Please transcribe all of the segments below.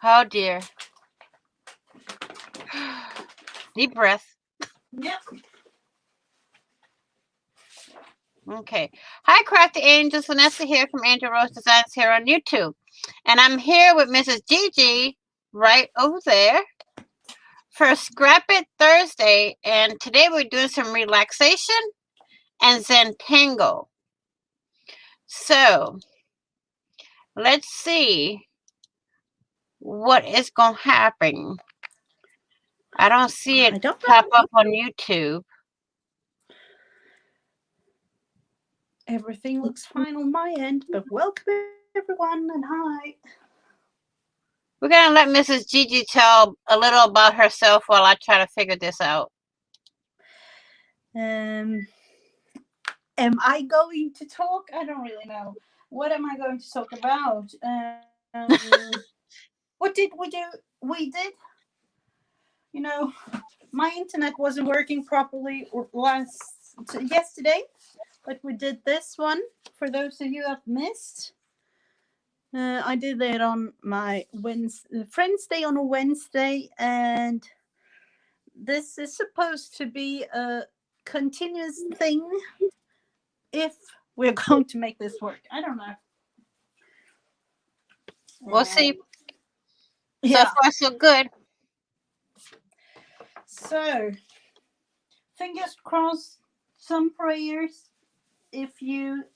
Oh dear. Deep breath. Yep. Okay. Hi, Crafty Angels. Vanessa here from Angel Rose Designs here on YouTube. And I'm here with Mrs. Gigi right over there for Scrap It Thursday. And today we're doing some relaxation and Zentangle. So let's see what is going to happen. I don't see it pop up on YouTube. Everything looks fine on my end, but welcome everyone and hi. We're going to let Mrs. Gigi tell a little about herself while I try to figure this out. Am I going to talk? I don't really know. What am I going to talk about? What did we do? We did, my internet wasn't working properly yesterday, but we did this one. For those of you who have missed, I did it on my Friends Day on a Wednesday, and this is supposed to be a continuous thing if we're going to make this work. I don't know. We'll see. So far, so good. So, fingers crossed, some prayers if you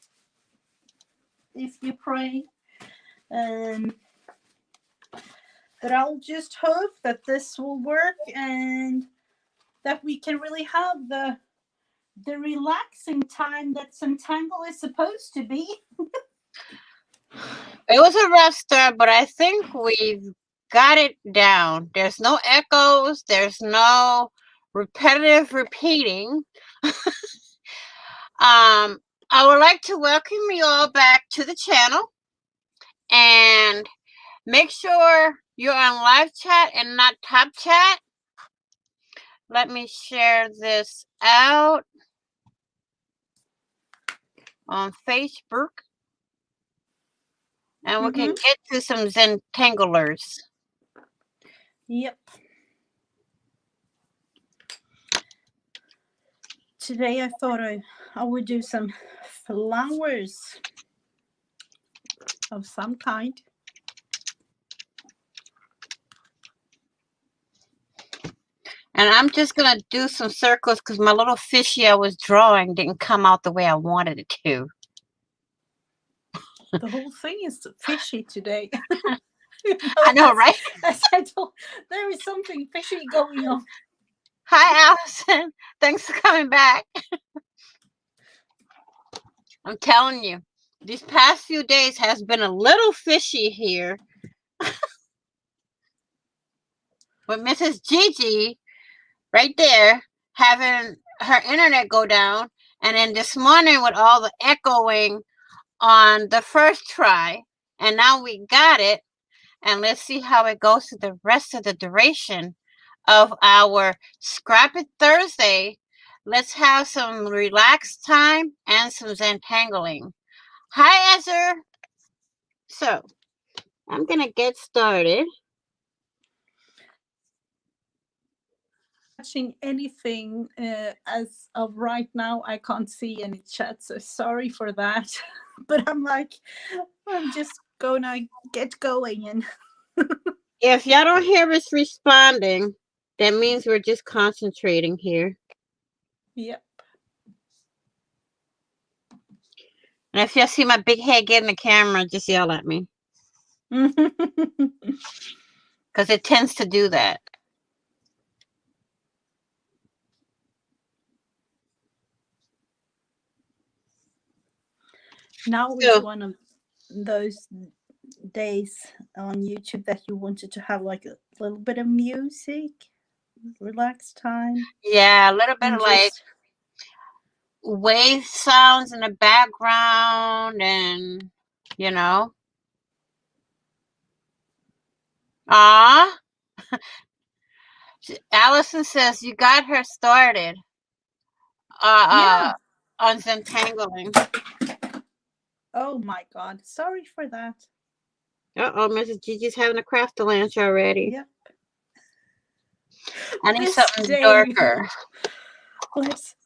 pray. But I'll just hope that this will work and that we can really have the relaxing time that Zentangle is supposed to be. It was a rough start, but I think we've got it down. There's no echoes. There's no repetitive repeating. I would like to welcome you all back to the channel and make sure you're on live chat and not top chat. Let me share this out on Facebook. And we can get to some Zentanglers. Yep. Today I thought I would do some flowers of some kind. And I'm just going to do some circles because my little fishy I was drawing didn't come out the way I wanted it to. The whole thing is fishy today. I know, right? As I told, there is something fishy going on. Hi, Allison. Thanks for coming back. I'm telling you, these past few days has been a little fishy here. With Mrs. Gigi right there having her internet go down. And then this morning with all the echoing on the first try. And now we got it. And let's see how it goes to the rest of the duration of our Scrap It Thursday. Let's have some relaxed time and some Zentangling. Hi, Ezra. So, I'm going to get started. Watching anything as of right now. I can't see any chat, so sorry for that. But I'm just gonna get going. And if y'all don't hear us responding, that means we're just concentrating here. Yep. And if y'all see my big head get in the camera, just yell at me. Because it tends to do that. Now is one of those days on YouTube that you wanted to have like a little bit of music, relaxed time. Yeah, a little bit of like wave sounds in the background and, you know. Allison says you got her started on Zentangling. Oh my God. Sorry for that. Uh-oh, Mrs. Gigi's having a craft lunch already. Yep. I need This something day, darker.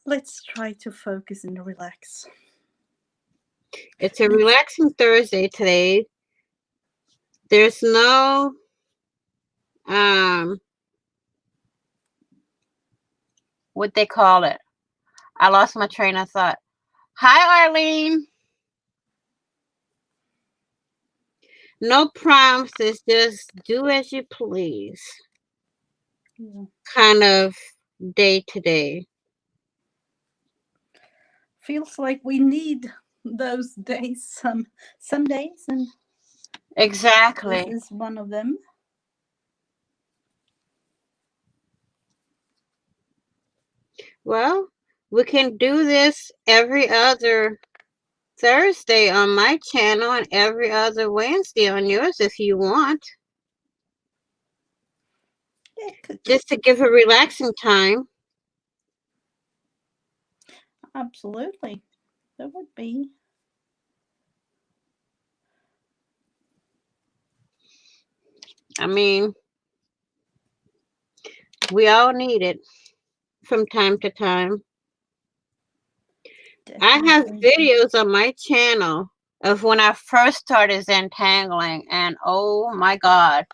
let's try to focus and relax. It's a relaxing Thursday today. There's no what they call it. I lost my train of thought. Hi, Arlene. No promises, just do as you please. Yeah. Kind of day to day. Feels like we need those days some days, and this Exactly. is one of them. Well, we can do this every other Thursday on my channel and every other Wednesday on yours if you want. Yeah, it could be. Just to give a relaxing time. Absolutely. That would be. I mean, we all need it from time to time. I have Definitely. videos on my channel of when I first started Zangling, and oh my God.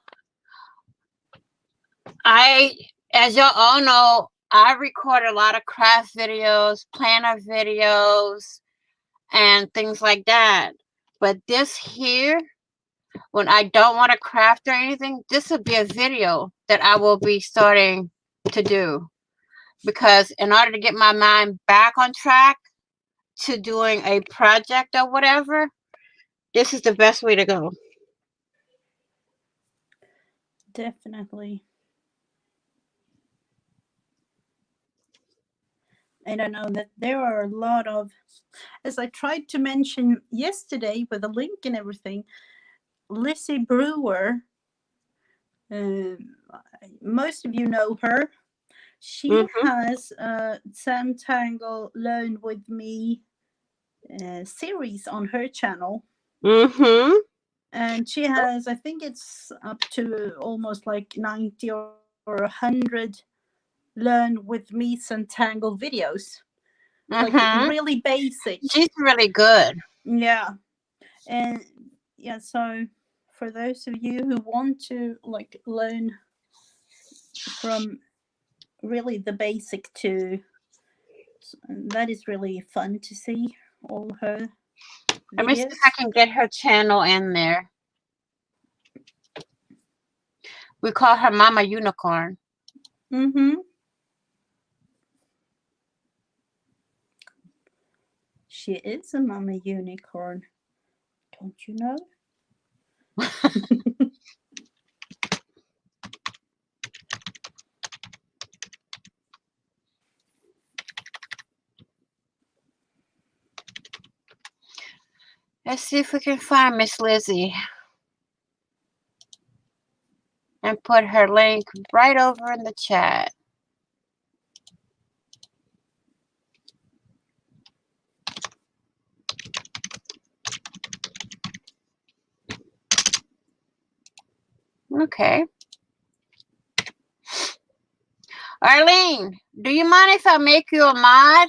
As y'all all know, I record a lot of craft videos, planner videos, and things like that. But this here, when I don't want to craft or anything, this will be a video that I will be starting to do. Because in order to get my mind back on track to doing a project or whatever, this is the best way to go. Definitely. And I know that there are a lot of, as I tried to mention yesterday with a link and everything, Lizzie Brewer. Most of you know her. She Mm-hmm. has a Zentangle Learn with Me series on her channel. Mm-hmm. And she has, I think it's up to almost like 90 or 100 Learn with Me Zentangle videos. Like Mm-hmm. really basic. She's really good. Yeah. And yeah, so for those of you who want to like learn from really the basic to, that is really fun to see all her Let me see if I videos. can get her channel in there. We call her Mama Unicorn. Mm-hmm. She is a mama unicorn, don't you know? Let's see if we can find Miss Lizzie and put her link right over in the chat. Okay. Arlene, do you mind if I make you a mod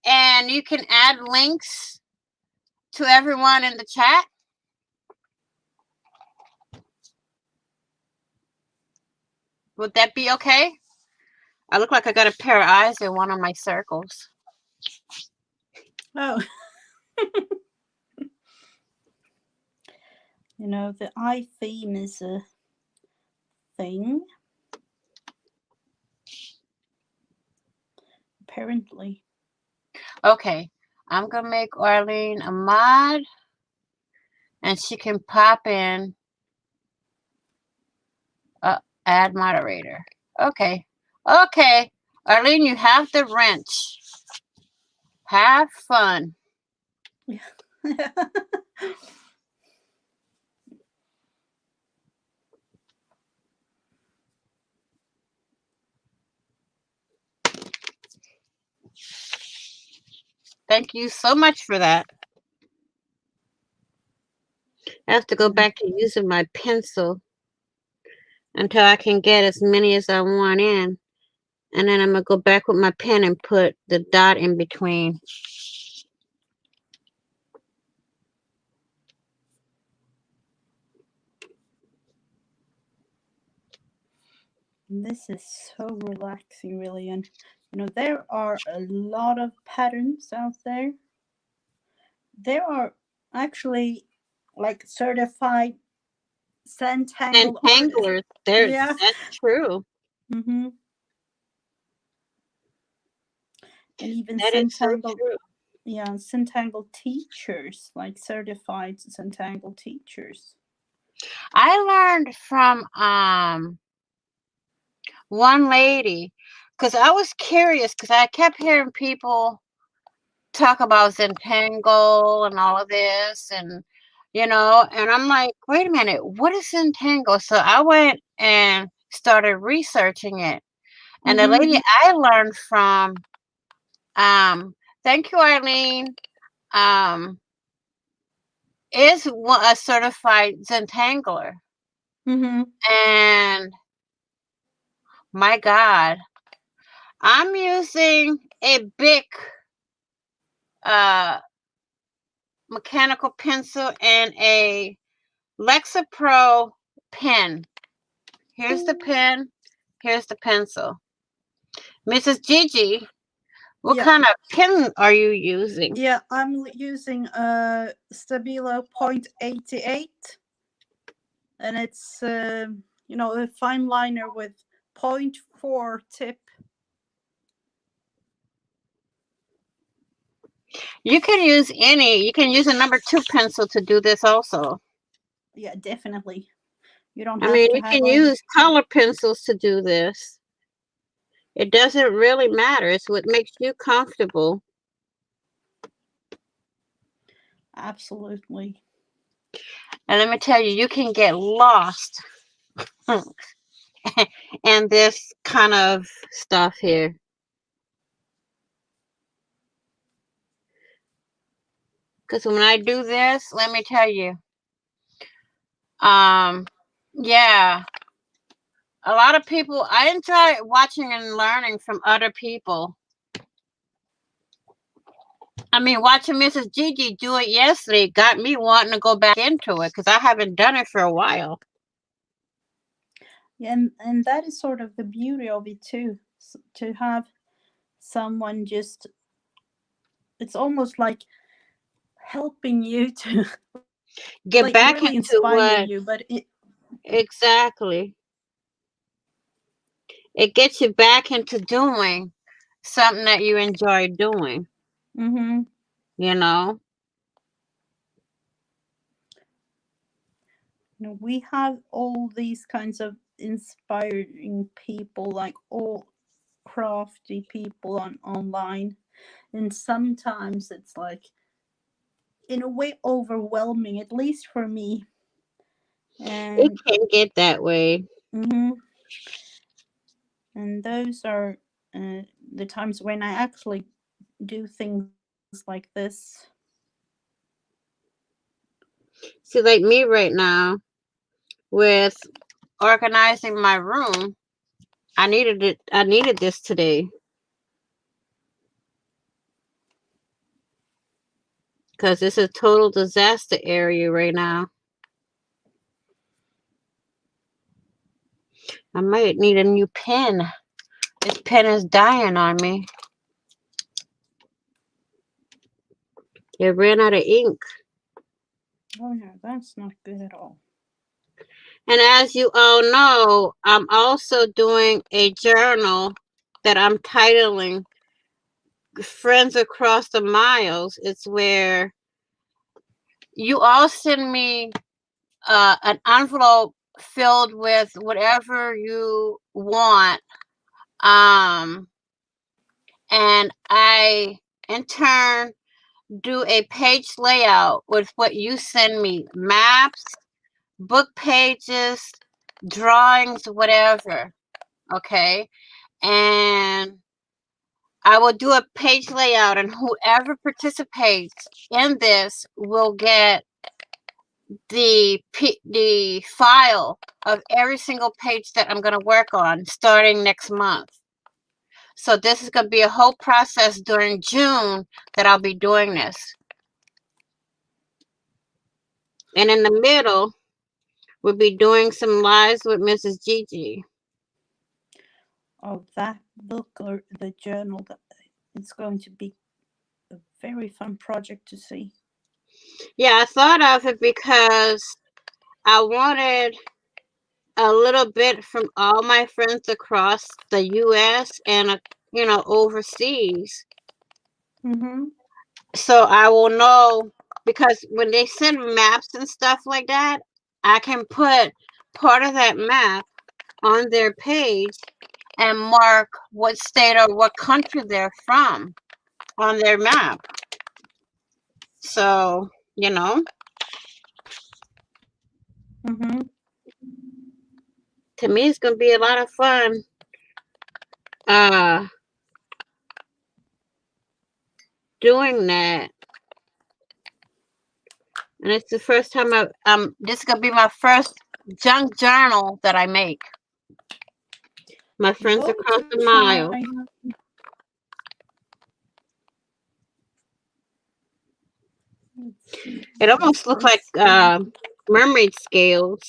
and you can add links to everyone in the chat? Would that be okay? I look like I got a pair of eyes in one of my circles. Oh, you know, the eye theme is a thing, apparently. Okay, I'm gonna make Arlene a mod and she can pop in. Add moderator. Okay. Okay. Arlene, you have the wrench. Have fun. Yeah. Thank you so much for that. I have to go back to using my pencil until I can get as many as I want in. And then I'm going to go back with my pen and put the dot in between. This is so relaxing, really. And there are a lot of patterns out there. There are actually like certified And Zentangle artists. tanglers, Yeah. that's true. Mm-hmm. And even That is so Zentangle, true. yeah, Zentangle teachers, like certified Zentangle teachers. I learned from one lady because I was curious because I kept hearing people talk about Zentangle and all of this and I'm like, wait a minute, what is Zentangle? So I went and started researching it. And the Mm-hmm. lady I learned from, thank you, Eileen, um, is a certified Zentangler. Mm-hmm. And my God, I'm using a big uh, mechanical pencil and a Lexapro pen. Here's the pen. Here's the pencil. Mrs. Gigi, what Yeah. kind of pen are you using? Yeah, I'm using a Stabilo 0.88, and it's a fine liner with point 0.4 tip. You can use any. You can use a number 2 pencil to do this also. Yeah, definitely. You don't I have mean, to you have can all the. use color pencils to do this. It doesn't really matter. It's what makes you comfortable. Absolutely. And let me tell you, you can get lost in this kind of stuff here. Because when I do this, let me tell you, um, yeah, a lot of people, I enjoy watching and learning from other people. I mean, watching Mrs. Gigi do it yesterday got me wanting to go back into it because I haven't done it for a while. Yeah, and that is sort of the beauty of it too. To have someone just, it's almost like helping you to, like Get really back into inspire what you, but it. exactly. It gets you back into doing something that you enjoy doing, Mm-hmm. you know? We have all these kinds of inspiring people, like all crafty people on online, and sometimes it's like in a way overwhelming, at least for me. It And can get that way. mhm, and those are the times when I actually do things like this. See, like me right now with organizing my room, I needed it. I needed this today because it's a total disaster area right now. I might need a new pen. This pen is dying on me. It ran out of ink. Oh no, that's not good at all. And as you all know, I'm also doing a journal that I'm titling Friends Across the Miles. It's where you all send me an envelope filled with whatever you want. Um, and I, in turn, do a page layout with what you send me, maps, book pages, drawings, whatever. Okay. And I will do a page layout, and whoever participates in this will get the file of every single page that I'm going to work on starting next month. So this is going to be a whole process during June that I'll be doing this. And in the middle, we'll be doing some lives with Mrs. Gigi. Oh, that book or the journal, it's going to be a very fun project to see. Yeah, I thought of it because I wanted a little bit from all my friends across the U.S. and, overseas. Mm-hmm. So I will know, because when they send maps and stuff like that, I can put part of that map on their page and mark what state or what country they're from on their map. So, Mm-hmm. to me, it's going to be a lot of fun. Doing that. And it's the first time this is going to be my first junk journal that I make. My friends across the mile. It almost looks like mermaid scales.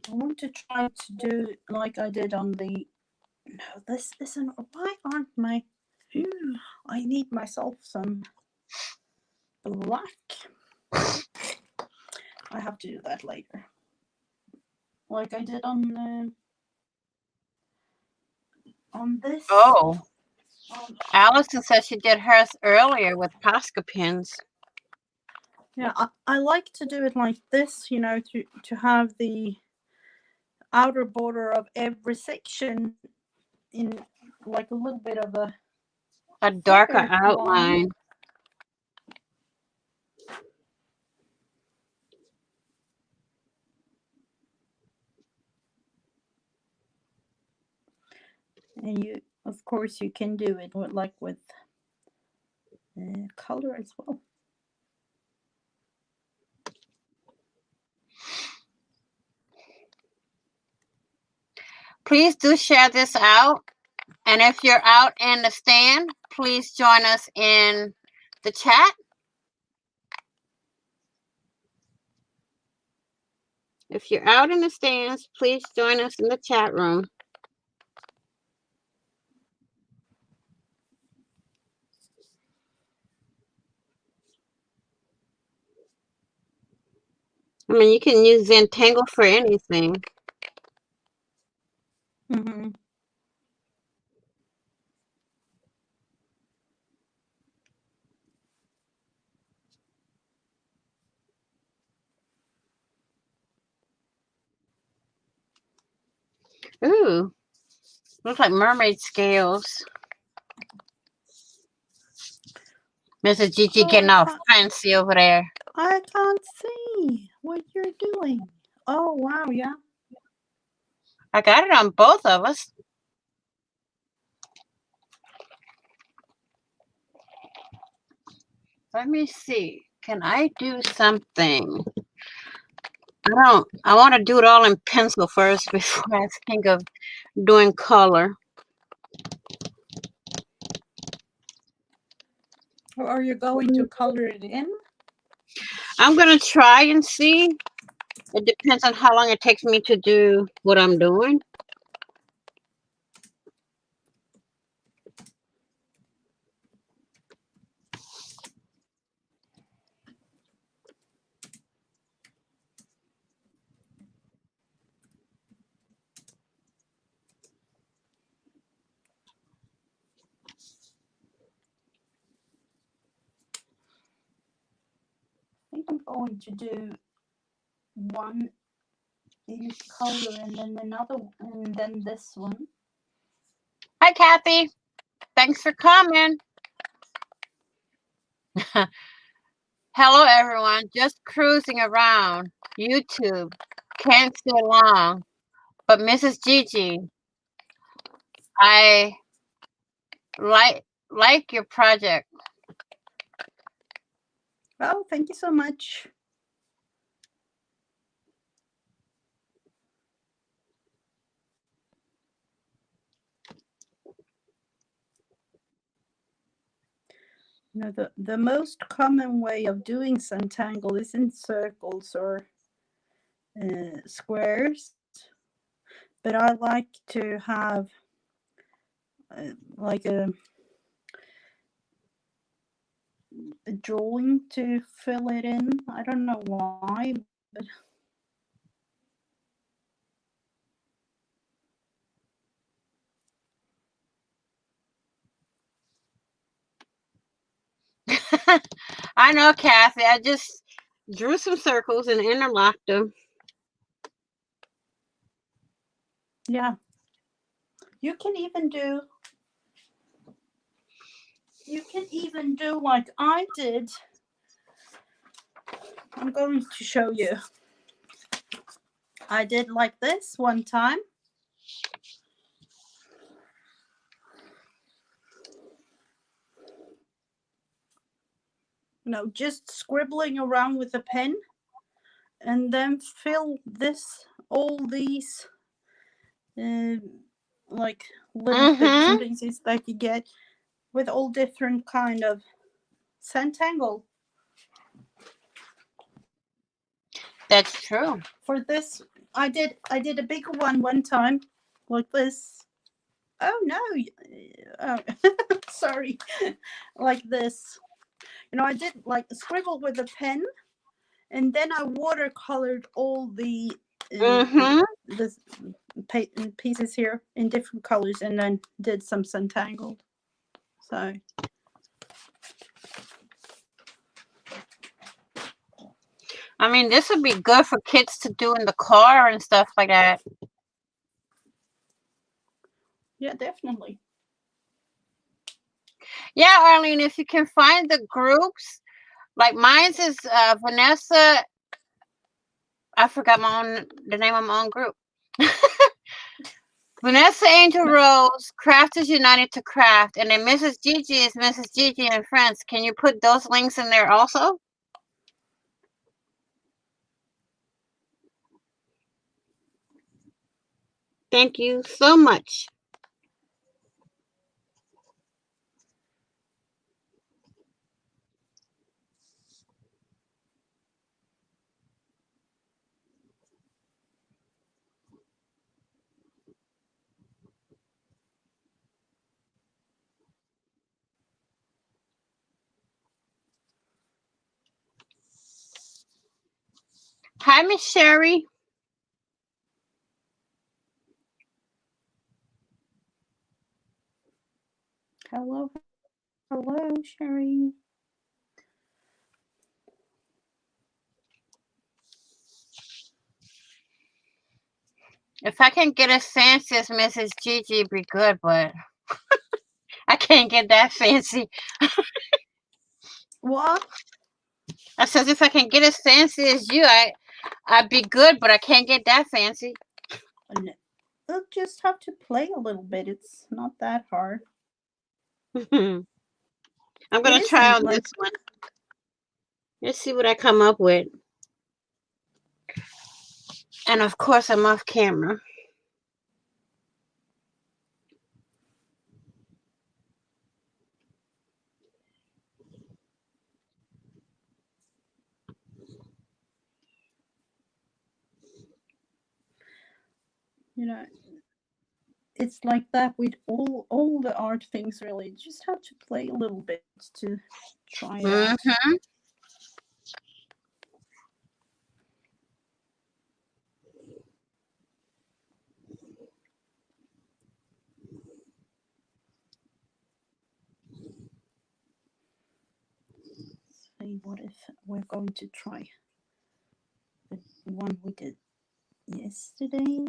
I want to try to do like I did on the. No, this isn't. Why aren't my? I need myself some black. I have to do that later. Like I did on this. Oh. Allison said she did hers earlier with Posca pins. Yeah, I like to do it like this, to have the outer border of every section in like a little bit of a darker outline. Line. And of course, you can do it with color as well. Please do share this out. And if you're out in the stand, please join us in the chat. If you're out in the stands, please join us in the chat room. I mean, you can use Zentangle for anything. Mm-hmm. Ooh, looks like mermaid scales. Mrs. Gigi getting all fancy over there. I can't see what you're doing. Oh, wow, yeah. I got it on both of us. Let me see. Can I do something? I want to do it all in pencil first before I think of doing color. Or are you going to color it in? I'm going to try and see. It depends on how long it takes me to do what I'm doing. I think I'm going to do one in color and then another, and then this one. Hi, Kathy. Thanks for coming. Hello, everyone. Just cruising around YouTube. Can't stay long. But Mrs. Gigi, I like your project. Oh, thank you so much. The most common way of doing Suntangle is in circles or squares, but I like to have like a drawing to fill it in. I don't know why, but I know, Kathy. I just drew some circles and interlocked them. yeah. You can even do like I did. I'm going to show you. I did like this one time. Just scribbling around with a pen and then fill all these like little bits and Mm-hmm. pieces that you get with all different kind of Suntangle. That's true. For this, I did a bigger one time, like this. Oh no! Oh, sorry, like this. I did like scribble with a pen, and then I watercolored all uh, Mm-hmm. the pieces here in different colors, and then did some Suntangle. So I mean, this would be good for kids to do in the car and stuff like that. yeah, definitely. Yeah, Arlene, if you can find the groups, like mine's is Vanessa. I forgot the name of my own group. Vanessa Angel Rose, Crafters United to Craft, and then Mrs. Gigi is Mrs. Gigi and Friends. Can you put those links in there also? Thank you so much. Hi, Miss Sherry. Hello, hello, Sherry. If I can get as fancy as Mrs. Gigi, it'd be good, but I can't get that fancy. What? I says if I can get as fancy as you, I'd be good, but I can't get that fancy. You'll just have to play a little bit. It's not that hard. I'm It gonna try isn't on like this one. Let's see what I come up with. And of course, I'm off camera. you know. It's like that with all the art things. Really, you just have to play a little bit to try it out. Mm-hmm. See what if we're going to try the one we did yesterday.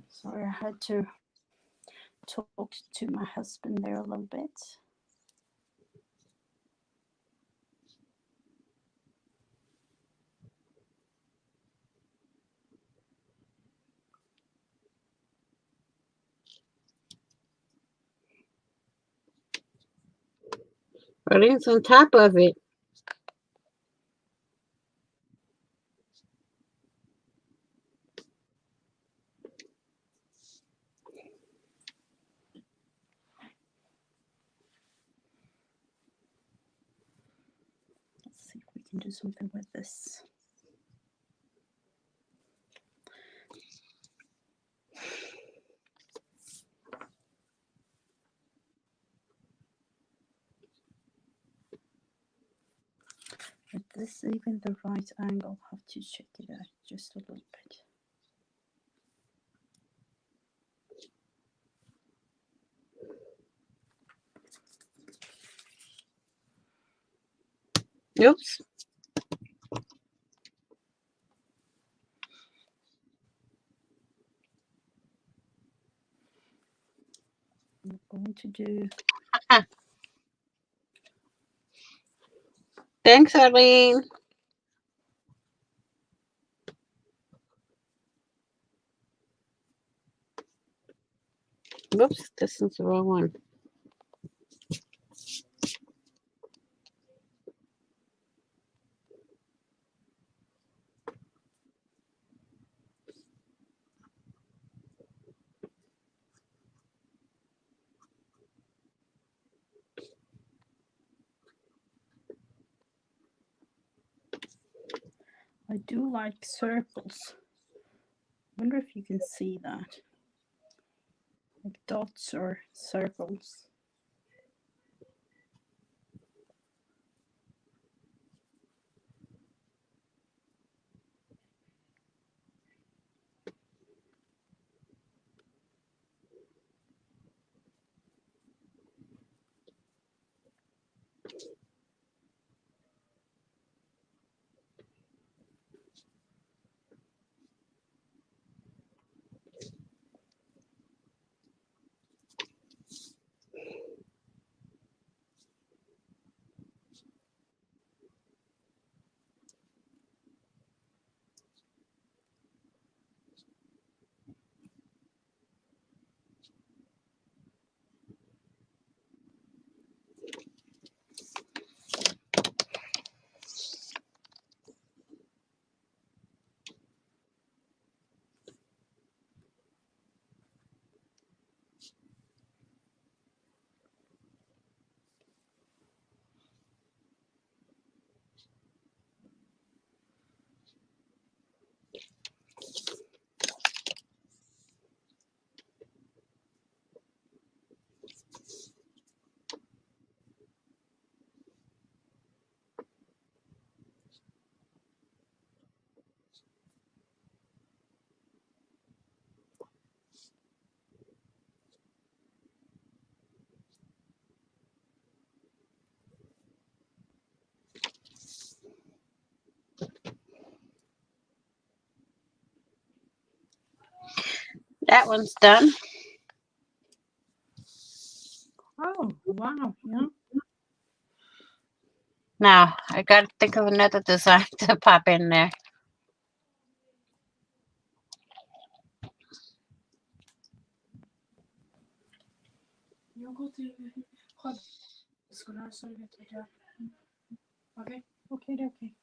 Sorry, I had to talk to my husband there a little bit. Arlene's on top of it. Let's see if we can do something with this. Is this even the right angle? Have to check it out just a little bit. Oops. I'm going to do. Thanks, Arlene. Whoops, this is the wrong one. I do like circles. Wonder if you can see that. Like dots or circles. That one's done. Oh, wow. Yeah. Now, I got to think of another design to pop in there. Jag går till sköterskorna så vet att jag... Okej. Okej, det är okej.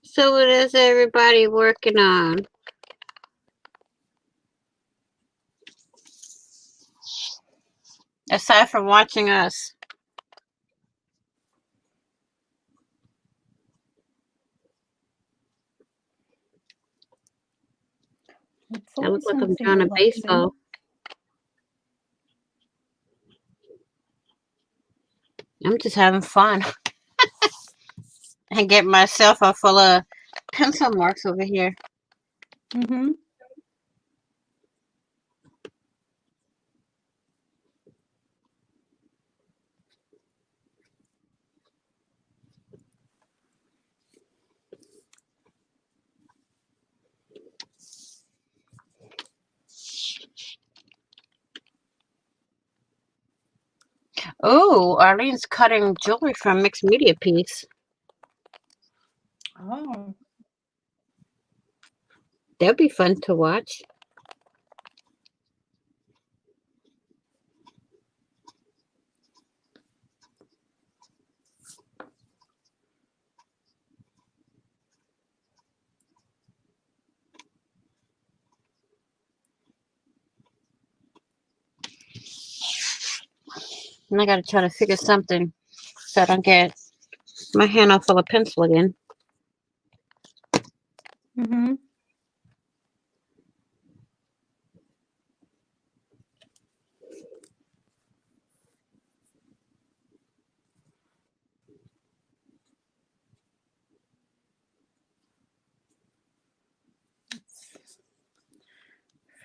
So what is everybody working on? Aside from watching us. It's I look always like I'm something drawing a relaxing. baseball. I'm just having fun. And get myself a full of pencil marks over here. Mm-hmm. Oh, Arlene's cutting jewelry from mixed media piece. Oh, That'd be fun to watch. And I gotta try to figure something so I don't get my hand all full of pencil again. mm-hmm.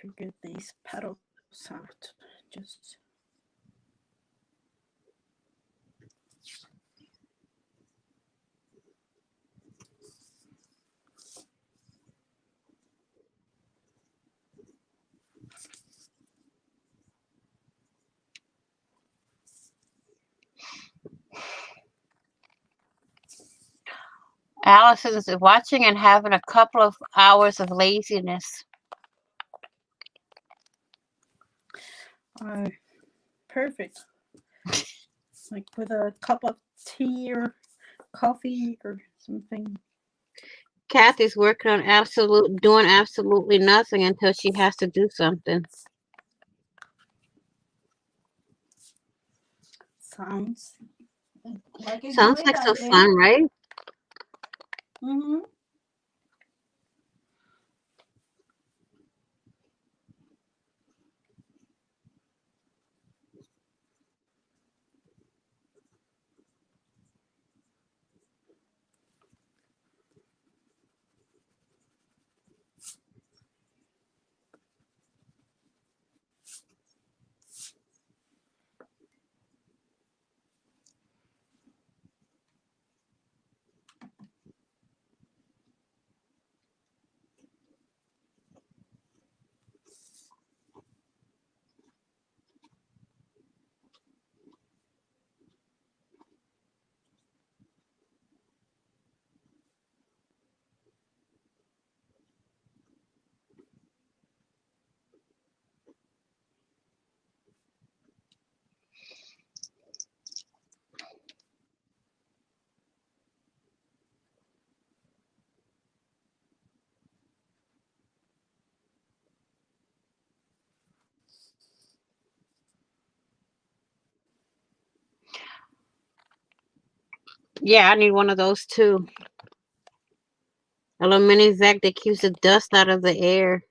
Figure these petals out. Just Allison's watching and having a couple of hours of laziness. oh, perfect. Like with a cup of tea or coffee or something. Kathy's working on doing absolutely nothing until she has to do something. Sounds like a Sounds great like some idea. fun, right? Mm-hmm. Yeah, I need one of those too. A little mini vac that keeps the dust out of the air.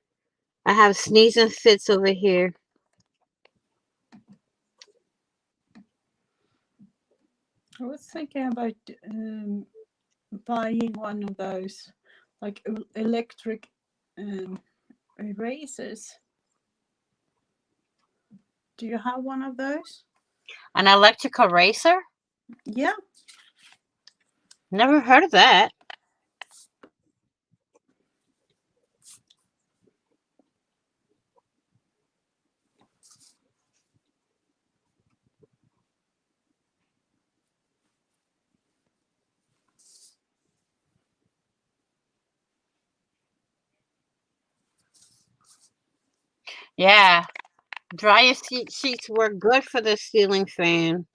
I have sneezing fits over here. I was thinking about buying one of those, like electric erasers. Do you have one of those? An electric eraser? Yeah. Never heard of that. Yeah, dryer sheets work good for the ceiling fan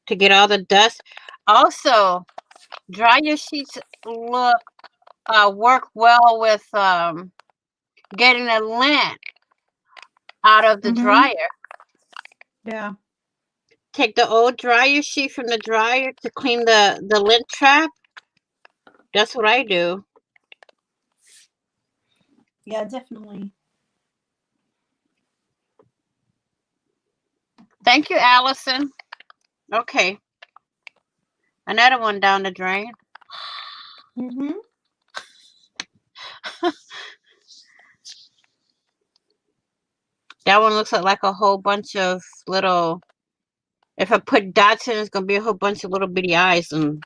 to get all the dust. Also, dryer sheets work well with getting the lint out of the Mm-hmm. dryer. Yeah. Take the old dryer sheet from the dryer to clean the lint trap. That's what I do. Yeah, definitely. Thank you, Allison. Okay. Another one down the drain. Mm-hmm. That one looks like a whole bunch of little. If I put dots in, it's gonna be a whole bunch of little bitty eyes, and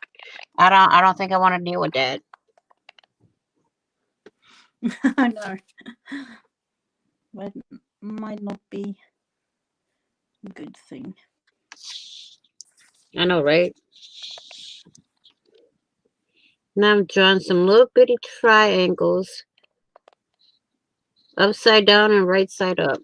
I don't think I want to deal with that. I know. But might not be a good thing. I know, right? Now I'm drawing some little bitty triangles, upside down and right side up.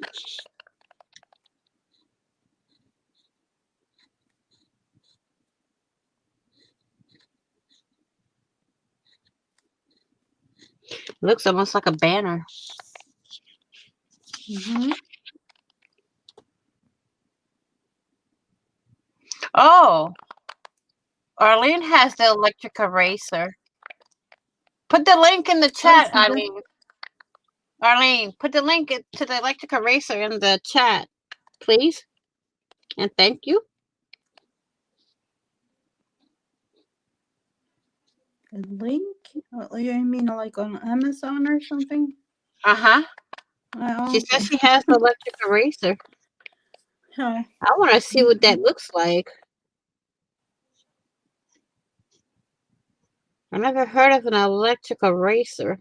Looks almost like a banner. Mm-hmm. Oh, Arlene has the electric eraser. Put the link in the Oh, chat, she did. Arlene, put the link to the electric eraser in the chat, please. And thank you. A link? You mean like on Amazon or something? Uh-huh. She says Okay. she has the electric eraser. Hi. I want to see what that looks like. I never heard of an electric eraser.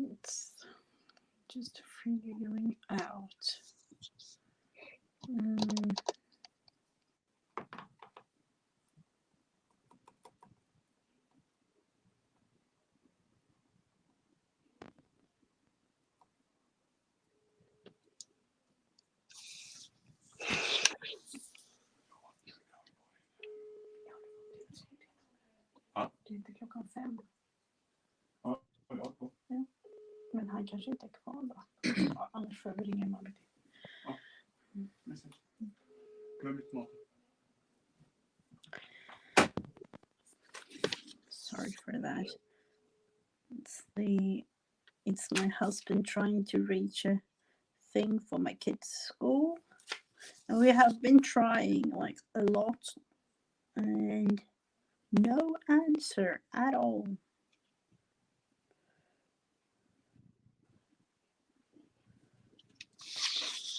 It's just figuring out. Mm. Det är inte 5:00. Ja. Men han kanske inte är kvar då. Ja, annars får vi ringa imorgon. Ja. Sorry for that. It's my husband trying to reach a thing for my kids' school. And we have been trying like a lot and no answer at all.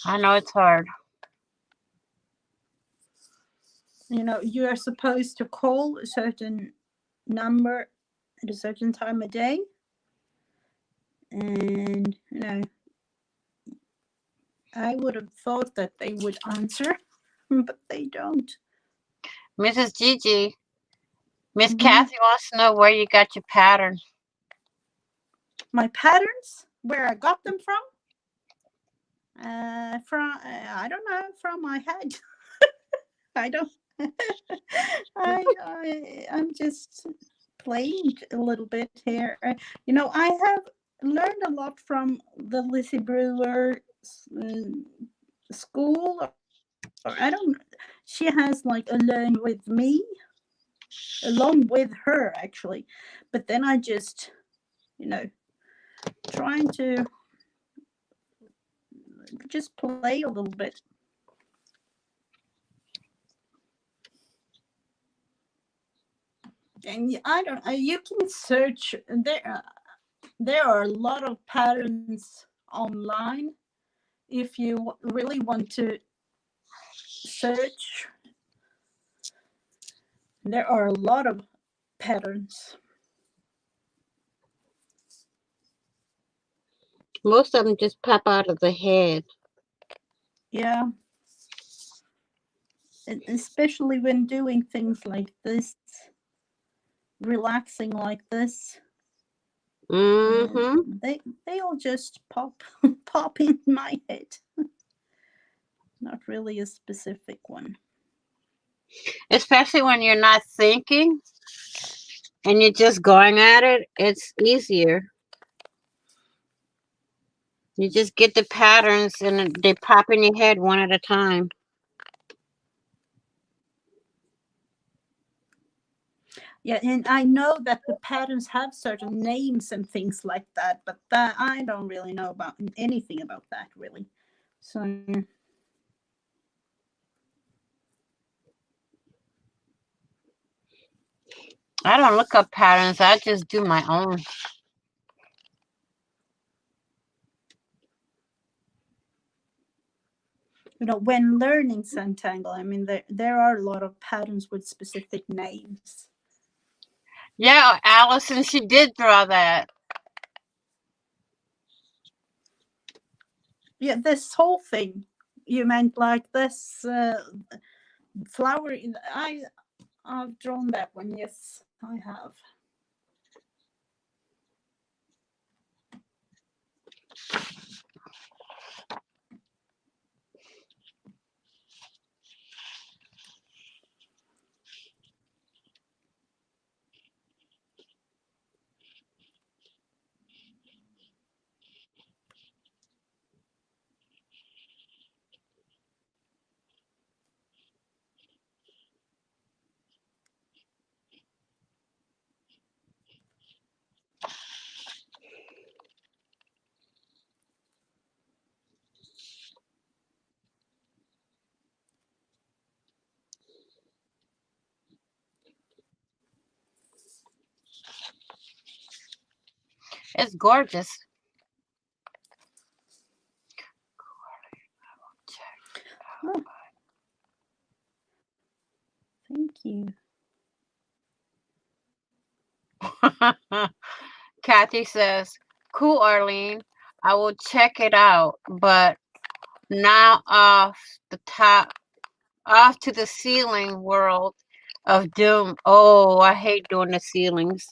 I know it's hard. You know, you are supposed to call a certain number at a certain time of day. And, you know, I would have thought that they would answer, but they don't. Mrs. Gigi, Miss Kathy wants to know where you got your pattern. My patterns, where I got them from? I don't know, from my head. I don't. I'm just playing a little bit here. You know, I have learned a lot from the Lizzie Brewer school. Or I don't. She has like a learn with me, along with her actually. But then I just, you know, trying to just play a little bit. And I don't. You can search there. There are a lot of patterns online. If you really want to search, there are a lot of patterns. Most of them just pop out of the head. Yeah. And especially when doing things like this, relaxing like this. Mm-hmm. They all just pop pop in my head. Not really a specific one. Especially when you're not thinking. and you're just going at it, it's easier. You just get the patterns and they pop in your head one at a time. Yeah, and I know that the patterns have certain names and things like that, but that I don't really know about anything about that really. So I don't look up patterns. I just do my own. when learning Centangle, I mean, there are a lot of patterns with specific names. Yeah, Allison, she did draw that. Yeah, this whole thing. You meant like this flower? I've drawn that one. Yes, I have. It's gorgeous. Oh, thank you. Kathy says, cool, Arlene. I will check it out, but now off to the ceiling world of doom. Oh, I hate doing the ceilings.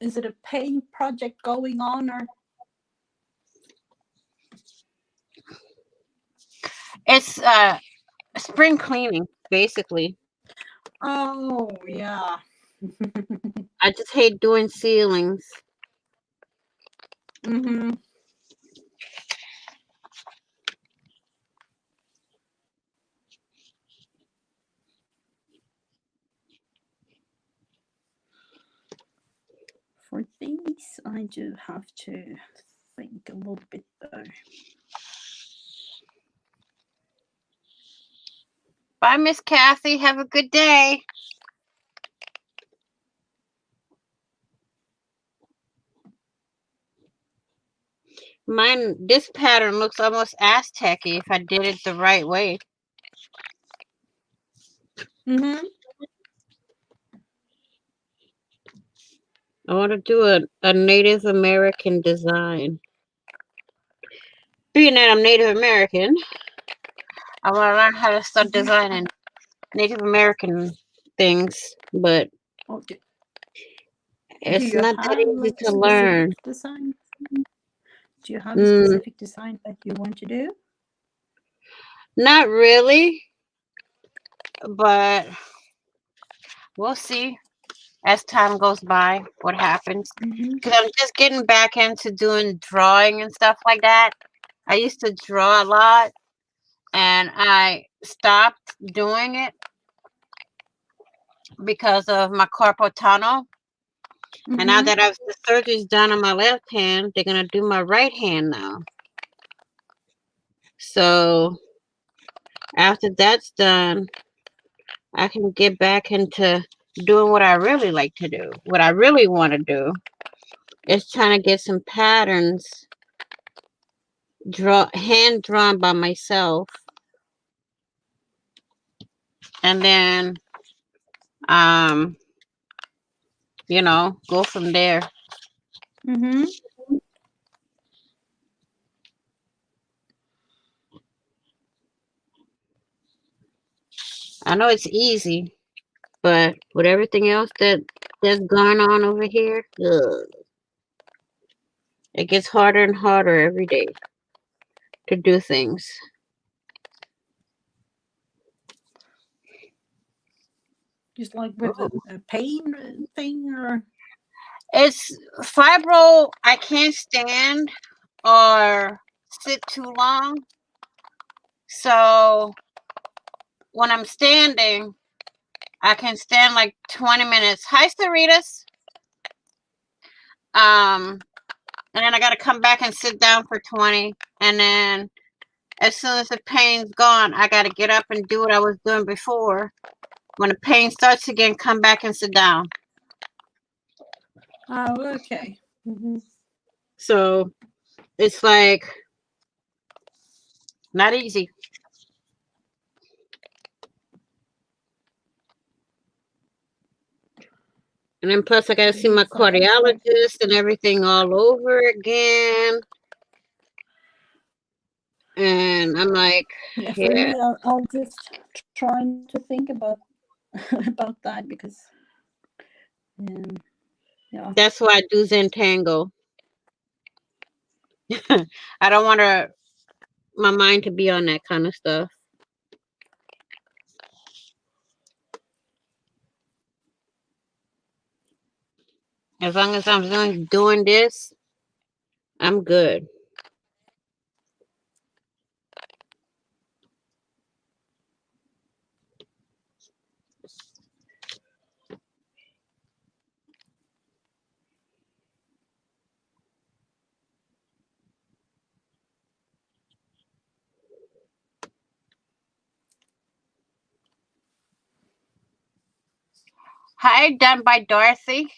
Is it a paint project going on or? It's spring cleaning, basically. Oh yeah. I just hate doing ceilings. Mm-hmm. For these, I do have to think a little bit though. Bye, Miss Kathy. Have a good day. This pattern looks almost Aztec-y if I did it the right way. Mm-hmm. I want to do a Native American design. Being that I'm Native American, I want to learn how to start designing Native American things, but Okay. Do it's you not that have easy like to learn. specific design? Do you have a Mm, specific design that you want to do? not really, but we'll see as time goes by what happens. Mm-hmm. Because I'm just getting back into doing drawing and stuff like that. I used to draw a lot and I stopped doing it because of my carpal tunnel. And now Mm-hmm. that I've the surgery's done on my left hand, they're gonna do my right hand now. So after that's done, I can get back into doing what I really like to do. What I really want to do is trying to get some patterns hand drawn by myself, and then um go from there. Mm-hmm. I know it's easy, but with everything else that's going on over here, ugh, it gets harder and harder every day to do things. Just like with a pain thing, or It's fibro. I can't stand or sit too long. So when I'm standing, I can stand like 20 minutes. Hi, Saritas. And then I got to come back and sit down for 20. And then as soon as the pain's gone, I got to get up and do what I was doing before. When the pain starts again, come back and sit down. oh, okay. So it's like not easy. And then plus I got to see my cardiologist and everything all over again. And I'm like, yeah. For me, I'll just trying to think about about that because, yeah. That's why I do Zentangle. I don't want my mind to be on that kind of stuff. As long as I'm doing this, I'm good. Hi, done by Dorothy.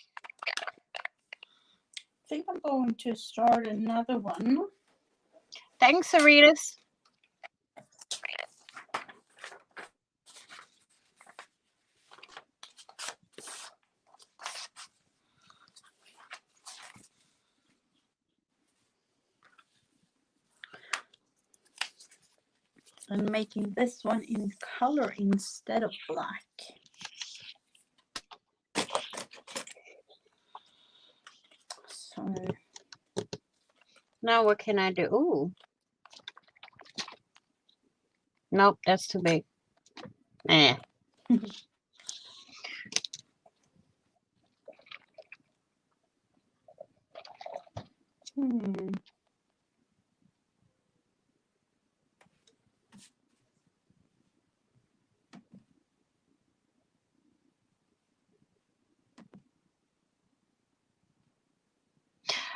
I think I'm going to start another one. Thanks, Saritas. And making this one in color instead of black. So Now what can I do? Ooh. Nope, that's too big. Eh.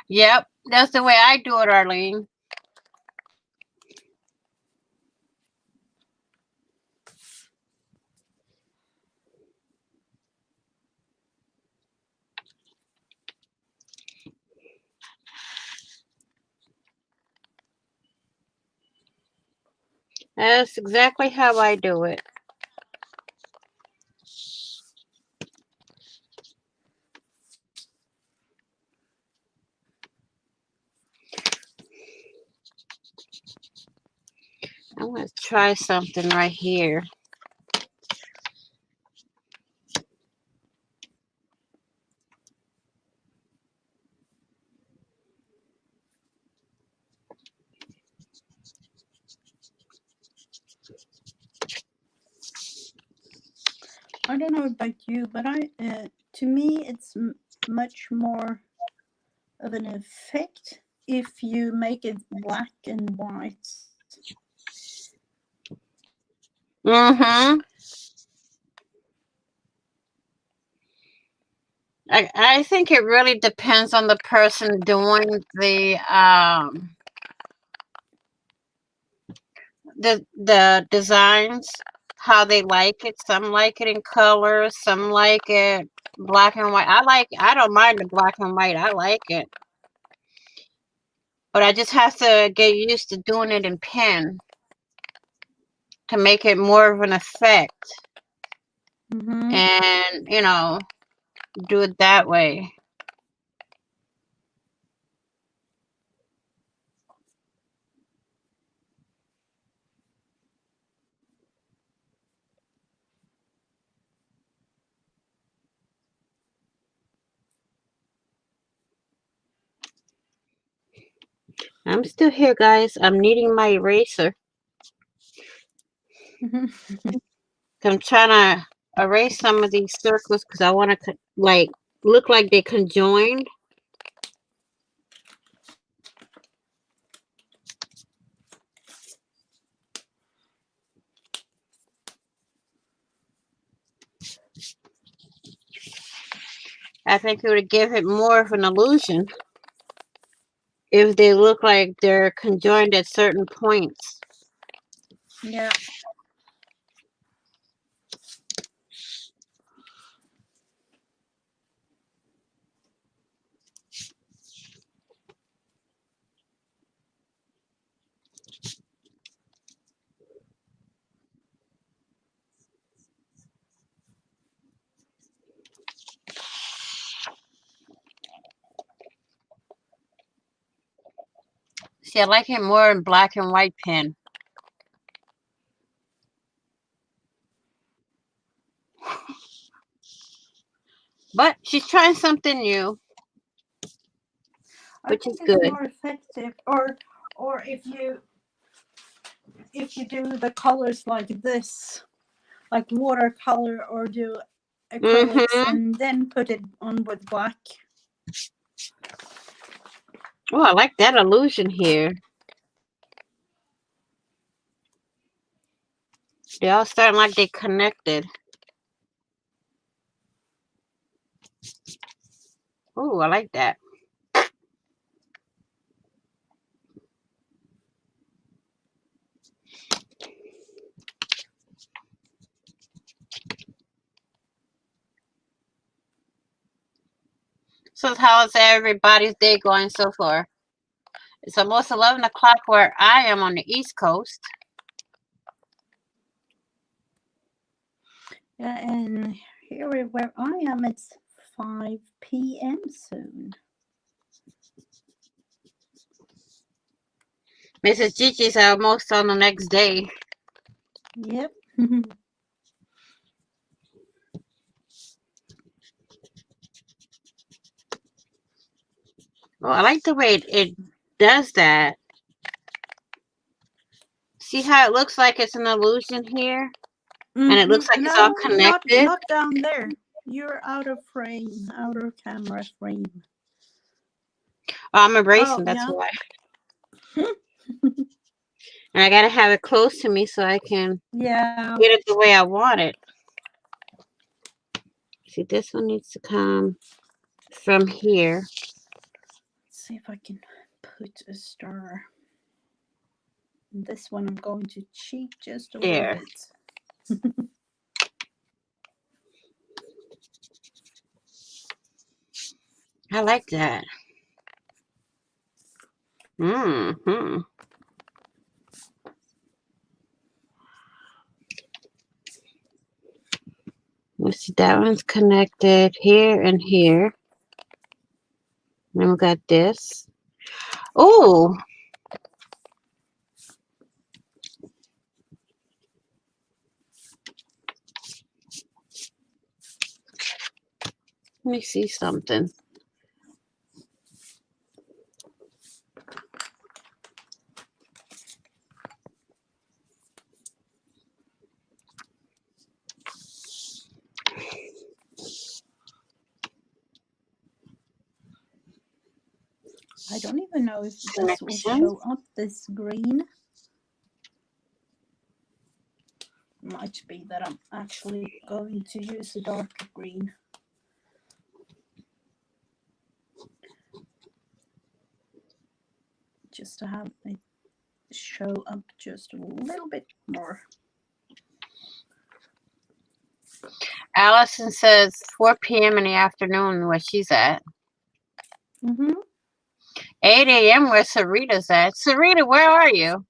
Yep, that's the way I do it, Arlene. That's exactly how I do it. I'm going to try something right here. I don't know about you, but to me it's much more of an effect if you make it black and white. Mm-hmm. I think it really depends on the person doing the designs, how they like it. Some like it in color, some like it black and white. I don't mind the black and white. I like it. But I just have to get used to doing it in pen to make it more of an effect. And, do it that way. I'm still here, guys. I'm needing my eraser. I'm trying to erase some of these circles because I want to like look like they conjoined. I think it would give it more of an illusion if they look like they're conjoined at certain points. Yeah. See, I like it more in black and white pen. But she's trying something new, I which is think it's good. more effective, or if you do the colors like this, like watercolor, or do acrylics Mm-hmm. and then put it on with black. Oh, I like that illusion here. They all starting like they connected. Oh, I like that. So how is everybody's day going so far? It's almost 11 o'clock where I am on the East Coast. Yeah, and here where I am, it's 5 p.m. soon. Mrs. Gigi's almost on the next day. Yep. Oh, I like the way it does that. See how it looks like it's an illusion here? And it looks like it's all No, connected? not down there. You're out of frame, out of camera frame. Oh, I'm Oh, embracing, that's yeah. why. And I gotta have it close to me so I can Yeah. get it the way I want it. See, this one needs to come from here. Let's see if I can put a star. This one I'm going to cheat just a little There. bit. I like that. Mm-hmm. Let's see, that one's connected here and here. Then we got this. Oh, let me see something. I don't even know if this will Connection. show up, this green. Might be that I'm actually going to use a darker green. Just to have it show up just a little bit more. Allison says 4 p.m. in the afternoon where she's at. 8 a.m. where Sarita's at. Sarita, where are you?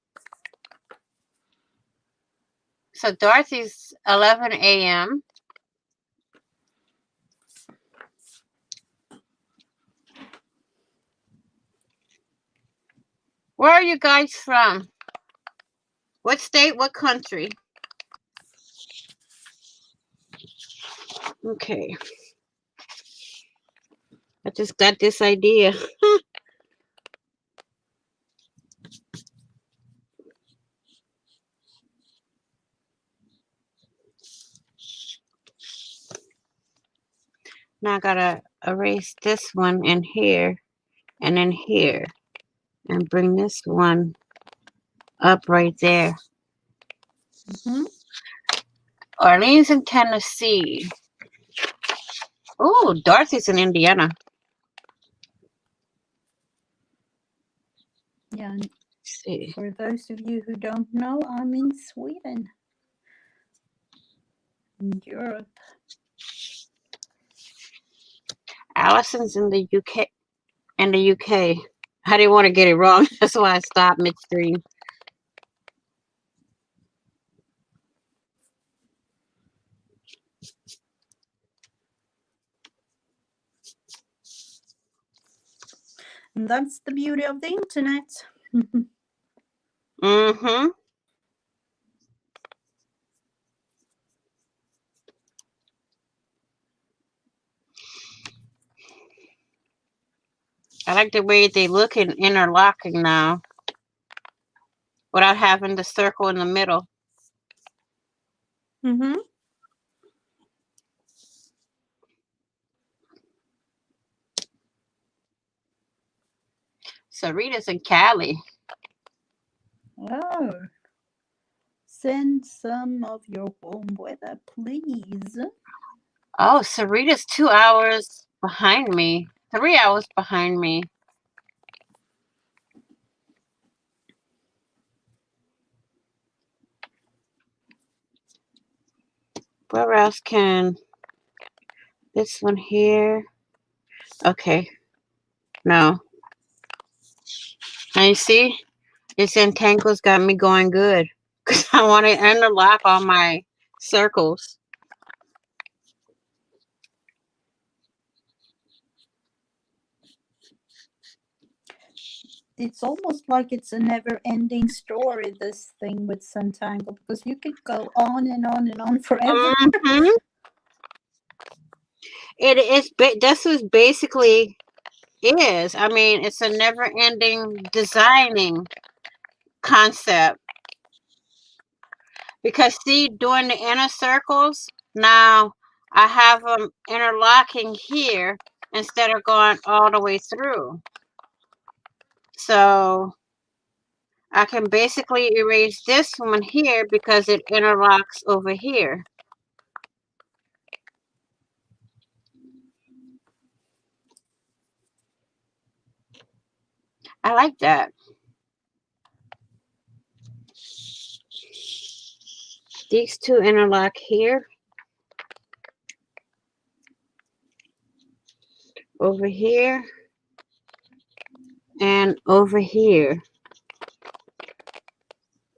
So Dorothy's 11 a.m. Where are you guys from? What state? What country? Okay. I just got this idea. Now I gotta erase this one in here and in here and bring this one up right there. Mm-hmm. Orleans in Tennessee. Oh, Dorothy's in Indiana. Yeah, Let's see. for those of you who don't know, I'm in Sweden, in Europe. Allison's in the UK. In the UK. I didn't want to get it wrong. That's why I stopped midstream. And that's the beauty of the internet. Mm-hmm. I like the way they look in interlocking now without having the circle in the middle. Mm-hmm. Sarita's in Cali. Oh, send some of your warm weather, please. Oh, Sarita's 2 hours behind me. 3 hours behind me. Where else can this one here? Okay. No. Now you see? This entangles got me going good. Because I want to interlock all my circles. It's almost like it's a never-ending story, this thing with Suntangle, because you could go on and on and on forever. Mm-hmm. It is. This is basically is. I mean, it's a never-ending designing concept. Because see, doing the inner circles, now I have them interlocking here instead of going all the way through. So I can basically erase this one here because it interlocks over here. I like that. These two interlock here, over here, and over here.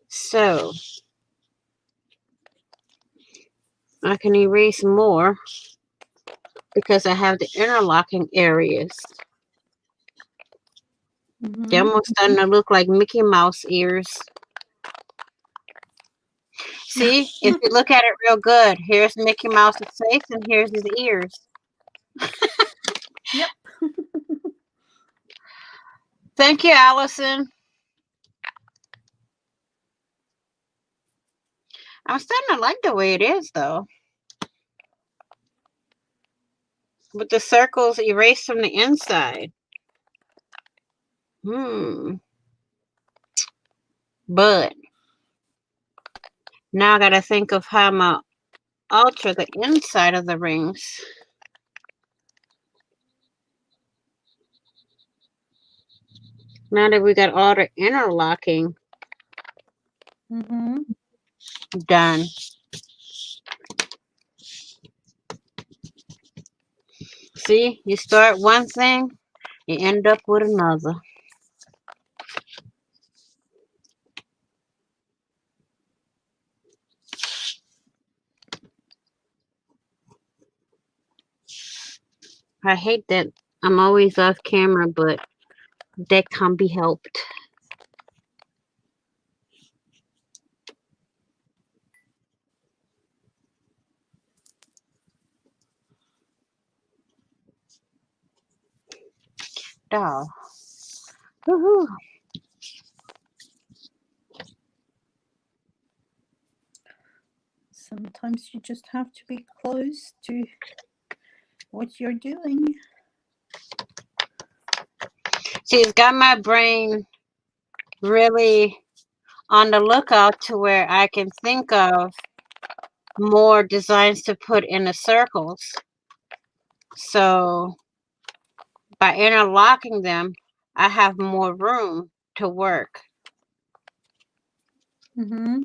So I can erase more because I have the interlocking areas. They're almost starting to look like Mickey Mouse ears. See, if you look at it real good, here's Mickey Mouse's face and here's his ears. Yep. Thank you, Allison. I'm starting to like the way it is, though. With the circles erased from the inside. But now I gotta think of how I'm gonna alter the inside of the rings. Now that we got all the interlocking done. See, you start one thing, you end up with another. I hate that I'm always off camera, but that can't be helped. Doll. Woohoo. Sometimes you just have to be close to what you're doing. See, it's got my brain really on the lookout to where I can think of more designs to put in the circles. So by interlocking them, I have more room to work. Mm-hmm.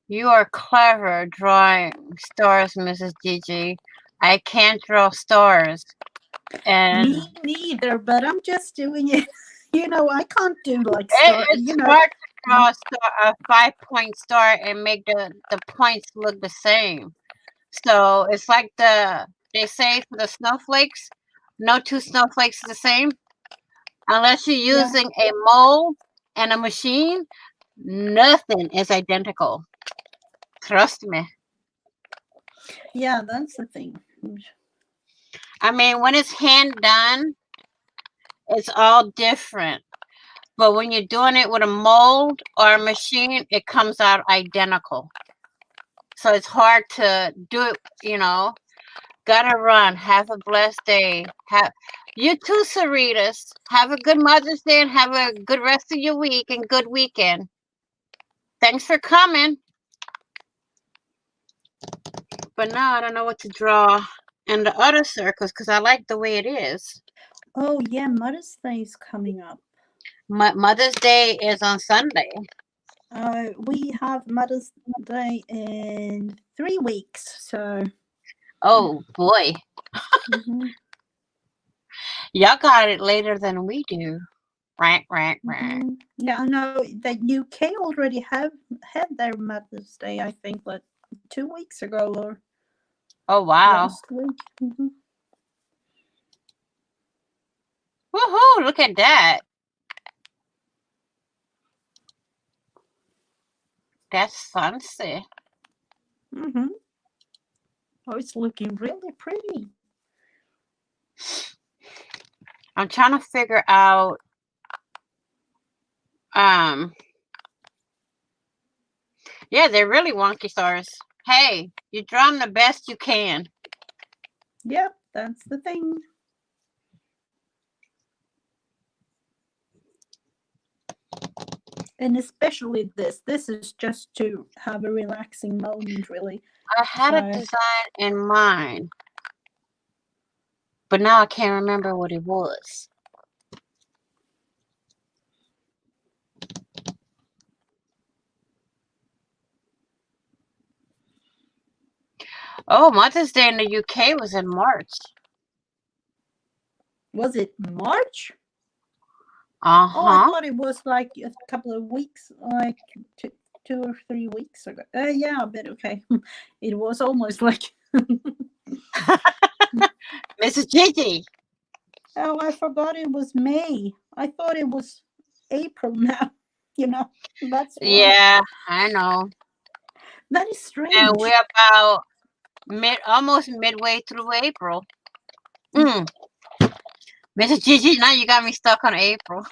You are clever drawing stars, Mrs. Gigi. I can't draw stars. And Me neither, but I'm just doing it. I can't do like it's hard to draw a 5-point star and make the points look the same. So it's like they say for the snowflakes, no two snowflakes are the same. Unless you're Yeah, using a mold and a machine, nothing is identical. Trust me. yeah, that's the thing. I mean, when it's hand done, it's all different. But when you're doing it with a mold or a machine, it comes out identical. So it's hard to do it. Gotta run. Have a blessed day. You too, Saritas. Have a good Mother's Day and have a good rest of your week and good weekend. Thanks for coming. But now I don't know what to draw in the other circles because I like the way it is. Oh yeah, Mother's Day is coming up. Mother's Day is on Sunday. We have Mother's Day in 3 weeks, so. Oh boy. Mm-hmm. Y'all got it later than we do. Right. Mm-hmm. Yeah, I know that UK already have had their Mother's Day. I think like 2 weeks ago or Oh wow. last week. Mm-hmm. Woohoo! Look at that. That's fancy. Mm-hmm. Oh, it's looking really pretty. I'm trying to figure out yeah, they're really wonky stars. Hey, you draw them the best you can. Yep, that's the thing. And especially this. This is just to have a relaxing moment, really. I had a So, design in mind, but now I can't remember what it was. Oh, Mother's Day in the UK was in March. was it March? Oh, I Uh-huh. thought it was like a couple of weeks, like 2 or 3 weeks ago. Yeah, but okay. It was almost like. Mrs. Gigi. Oh, I forgot it was May. I thought it was April now. That's why. Yeah, I know. That is And strange. we're about almost midway through April. Mm. Mrs. Gigi, now you got me stuck on April.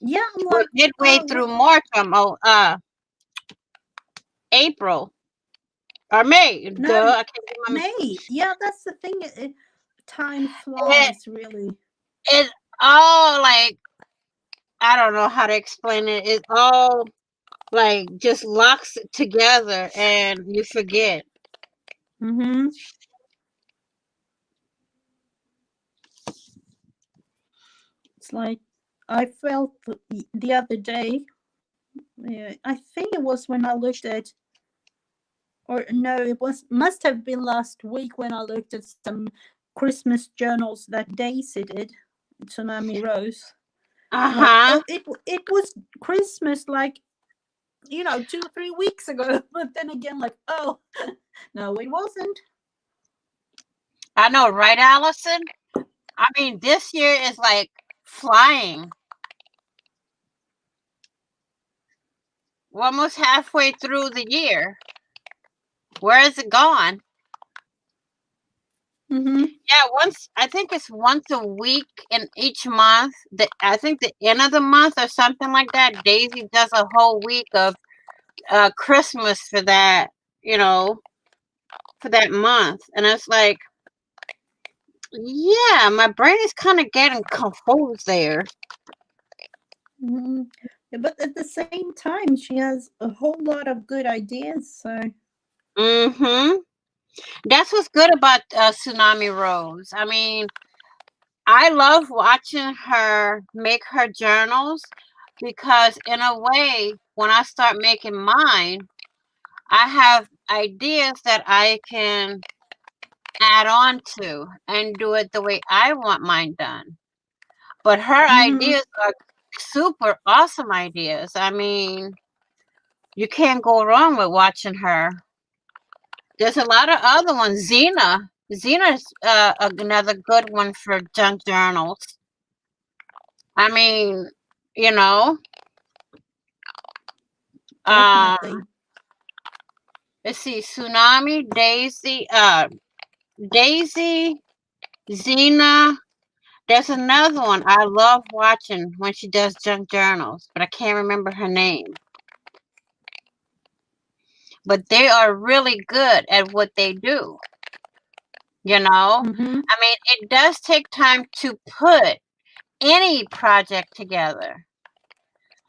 Yeah, I'm We're like, midway through March. April or May. no, Duh, I can't get my May. Yeah, that's the thing. Time it, flies, really. it all like I don't know how to explain it. It all like just locks it together and you forget. Mm-hmm. It's like I felt the other day. I think it was when I looked at, or no, it must have been last week when I looked at some Christmas journals that Daisy did, Tsunami Rose. Like, Uh-huh. oh, it was Christmas, like 2 or 3 weeks ago. But then again, like, oh, no, it wasn't. I know, right, Allison? I mean, this year is like flying. We're almost halfway through the year. Where is it gone? Mm-hmm. Yeah, I think it's once a week in each month. I think the end of the month or something like that. Daisy does a whole week of Christmas for that. for that month. And it's like, yeah, my brain is kind of getting confused there. Hmm. But at the same time, she has a whole lot of good ideas. So. Mm-hmm. That's what's good about Tsunami Rose. I mean, I love watching her make her journals because, in a way, when I start making mine, I have ideas that I can add on to and do it the way I want mine done. But her Hmm. ideas are super awesome ideas. I mean, you can't go wrong with watching her. There's a lot of other ones. Xena's another good one for junk journals. I mean, you know, um, Definitely. let's see, Tsunami, Daisy, Xena. There's another one I love watching when she does junk journals, but I can't remember her name. But they are really good at what they do. You know, Hmm. I mean, it does take time to put any project together.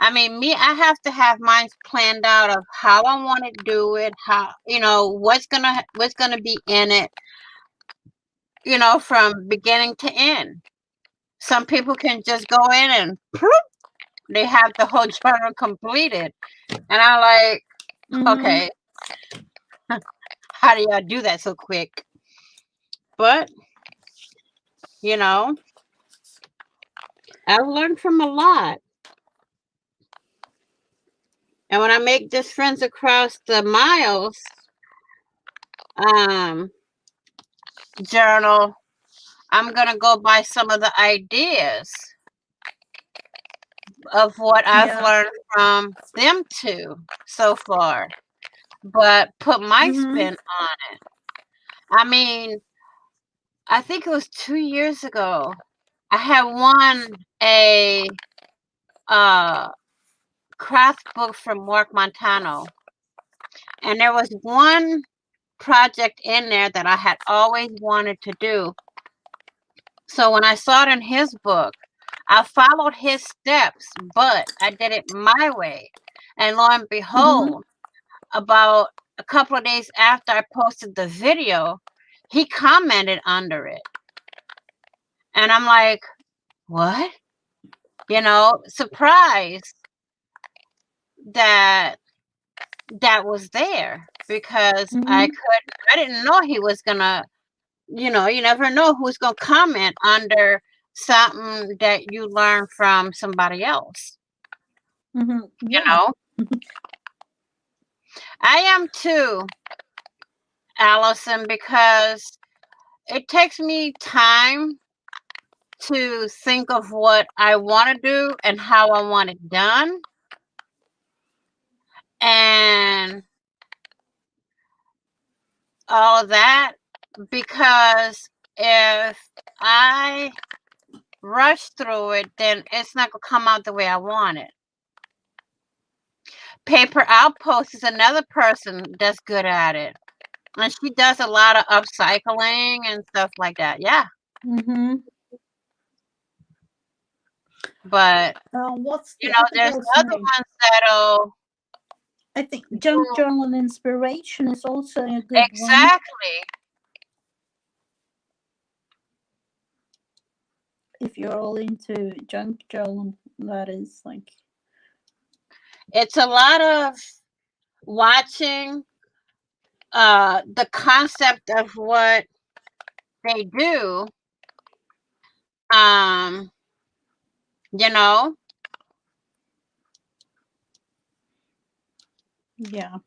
I mean, I have to have mine planned out of how I want to do it, how, what's gonna be in it, from beginning to end. Some people can just go in and poof, they have the whole journal completed, and I'm like, Hmm. okay, how do y'all do that so quick? But you know, I've learned from a lot, and when I make just friends across the miles, um, journal, I'm gonna go by some of the ideas of what I've Yeah. learned from them two so far, but put my Hmm. spin on it. I mean, I think it was 2 years ago. I had won a uh, craft book from Mark Montano, and there was one project in there that I had always wanted to do. So when I saw it in his book, I followed his steps, but I did it my way. And lo and Hmm. behold, about a couple of days after I posted the video, he commented under it. And I'm like, what? Surprised that that was there because Hmm. I didn't know he was gonna, you never know who's gonna comment under something that you learn from somebody else, Hmm. you Yeah. know. I am too, Allison, because it takes me time to think of what I want to do and how I want it done. And all of that, because if I rush through it, then it's not going to come out the way I want it. Paper Outpost is another person that's good at it. And she does a lot of upcycling and stuff like that. Yeah. Hmm. But, What's the other there's girl's other name? ones that'll I think Junk do Journal Inspiration is also a good one. exactly. If you're all into junk journal, that is like. It's a lot of watching the concept of what they do. Um, you know, Yeah.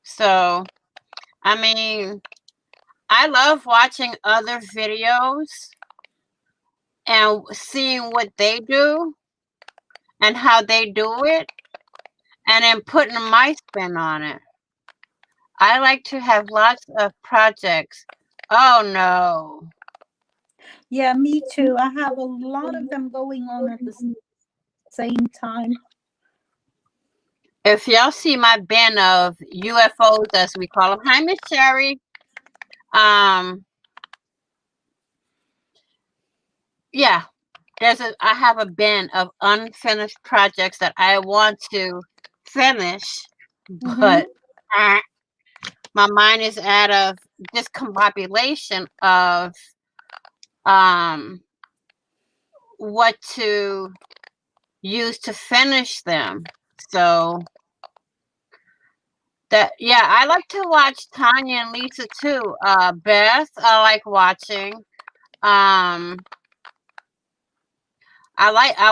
so I mean, I love watching other videos and seeing what they do and how they do it and then putting my spin on it. I like to have lots of projects. Oh no. Yeah, me too. I have a lot of them going on at this. same time. If y'all see my bin of UFOs, as we call them, hi Miss Sherry. Yeah, I have a bin of unfinished projects that I want to finish, but my mind is out of discombobulation of what to use to finish them. So that, yeah, I like to watch Tanya and Lisa too. Beth, I like watching. I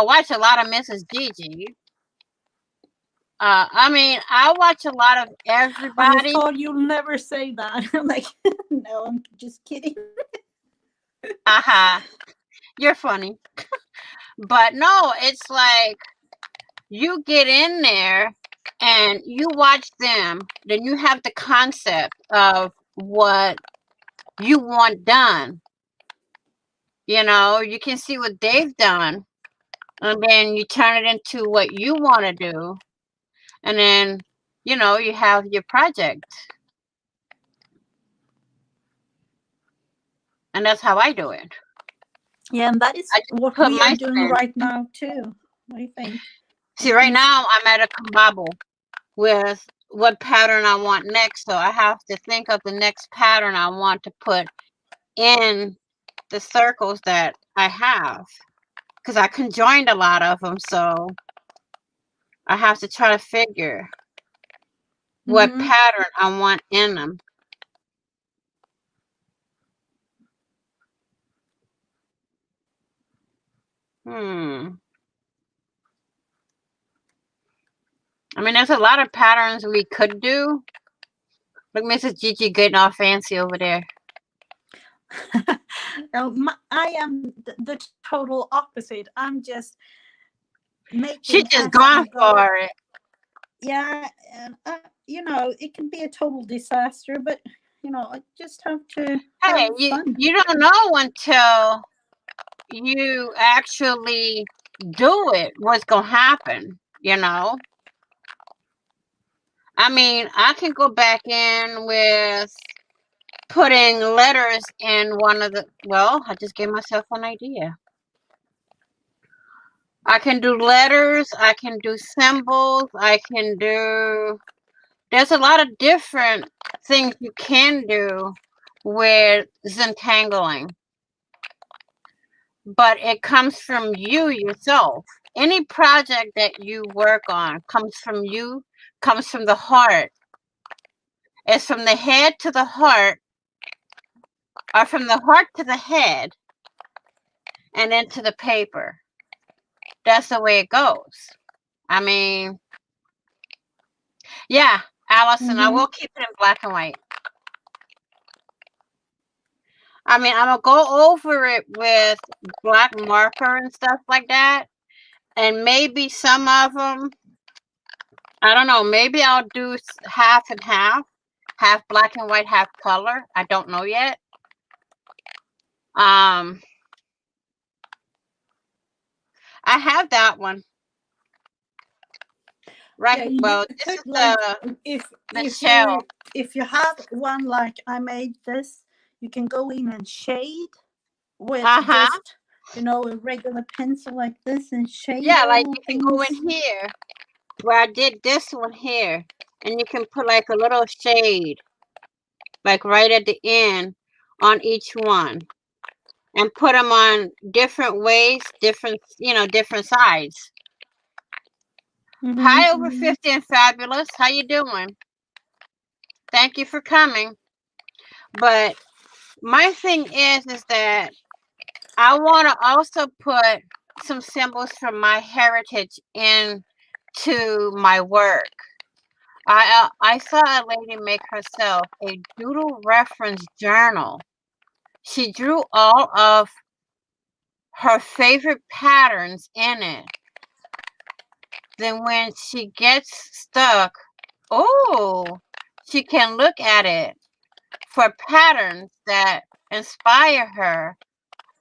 watch a lot of Mrs. Gigi. I mean, I watch a lot of I everybody. thought you'll never say that. I'm like, no, I'm just kidding. Aha, you're funny. But no, it's like you get in there and you watch them, then you have the concept of what you want done. You know, you can see what they've done, and then you turn it into what you want to do, and then, you know, you have your project. And that's how I do it. Yeah, and that is I just what put we are my doing spin. right now too. What do you think? See, right now I'm at a combobble with what pattern I want next, so I have to think of the next pattern I want to put in the circles that I have, because I conjoined a lot of them, so I have to try to figure what pattern I want in them. I mean, there's a lot of patterns we could do. Look, Mrs. Gigi getting all fancy over there. I am the total opposite. I'm just She making just as gone I go. for it. Yeah, and you know, it can be a total disaster, but you know, I just have to Hey, have fun. you don't know until you actually do it what's gonna happen, you know. I mean, I can go back in with putting letters in one of the, well, I just gave myself an idea. I can do letters, I can do symbols, I can do, there's a lot of different things you can do with Zentangling. But it comes from you yourself. Any project that you work on comes from you, comes from the heart. It's from the head to the heart, or from the heart to the head, and then to the paper. That's the way it goes. I mean, yeah, Allison, I will keep it in black and white. I mean, I'm gonna go over it with black marker and stuff like that, and maybe some of them, I don't know, maybe I'll do half and half black and white, half color. I don't know yet. I have that one. Right. Yeah, Well, you this could is like the shell. if you have one like I made this, you can go in and shade with Uh-huh. just you know a regular pencil like this and shade Yeah, like all you can go things. in here where I did this one here, and you can put like a little shade, like right at the end on each one, and put them on different ways, different, you know, different sides. Hi, over 50 and fabulous. How you doing? Thank you for coming. But my thing is that I want to also put some symbols from my heritage into my work. I saw a lady make herself a doodle reference journal. She drew all of her favorite patterns in it. Then when she gets stuck, oh, she can look at it for patterns that inspire her.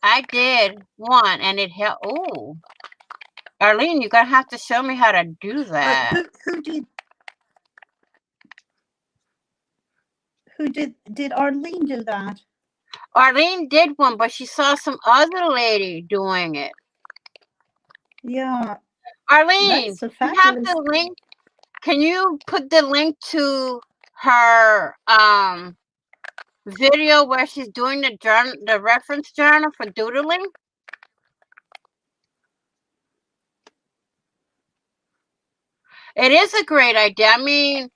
I did one and it helped. Oh, Arlene, you're gonna have to show me how to do But that. who did Arlene do that? Arlene did one, but she saw some other lady doing it. Yeah, Arlene, that's a you have fabulous. the link. Can you put the link to her video where she's doing the reference journal for doodling? It is a great idea. I mean,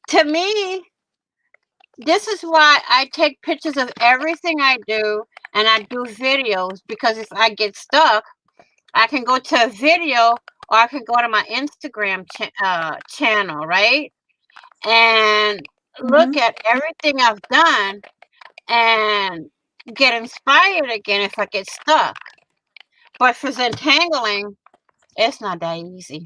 to me, this is why I take pictures of everything I do and I do videos, because if I get stuck, I can go to a video or I can go to my Instagram channel, right? And look at everything I've done and get inspired again if I get stuck. But for Zentangling, it's not that easy.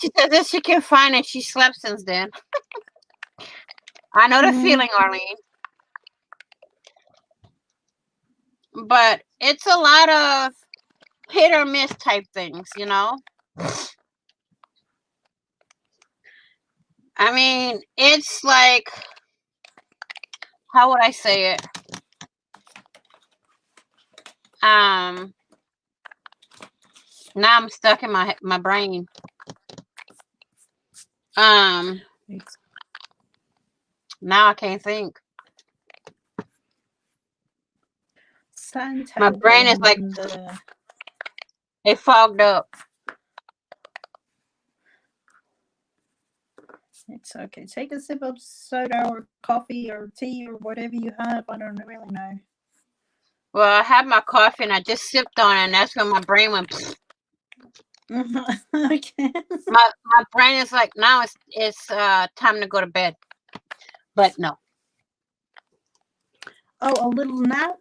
She says that she can find it. She slept since then. I know the feeling, Arlene. But it's a lot of hit or miss type things, you know? I mean, it's like, how would I say it? Now I'm stuck in my brain. Now I can't think. My brain is like, it fogged up. It's okay. Take a sip of soda or coffee or tea or whatever you have. I don't really know. Well, I had my coffee and I just sipped on it, and that's when my brain went. Okay. My brain is like, now it's time to go to bed. But no. Oh, a little nap?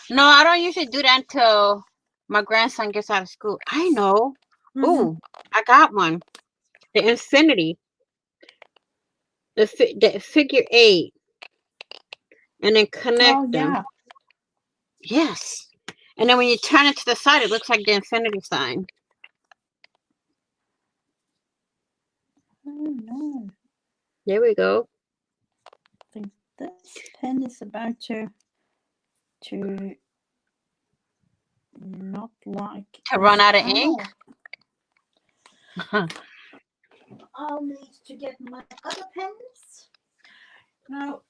No, I don't usually do that until my grandson gets out of school. I know. Ooh, I got one. The infinity. The figure 8. And then connect them. Yes. And then when you turn it to the side, it looks like the infinity sign. Oh no. There we go. I think this pen is about to not like To run out of ink? I'll need to get my other pens. Now,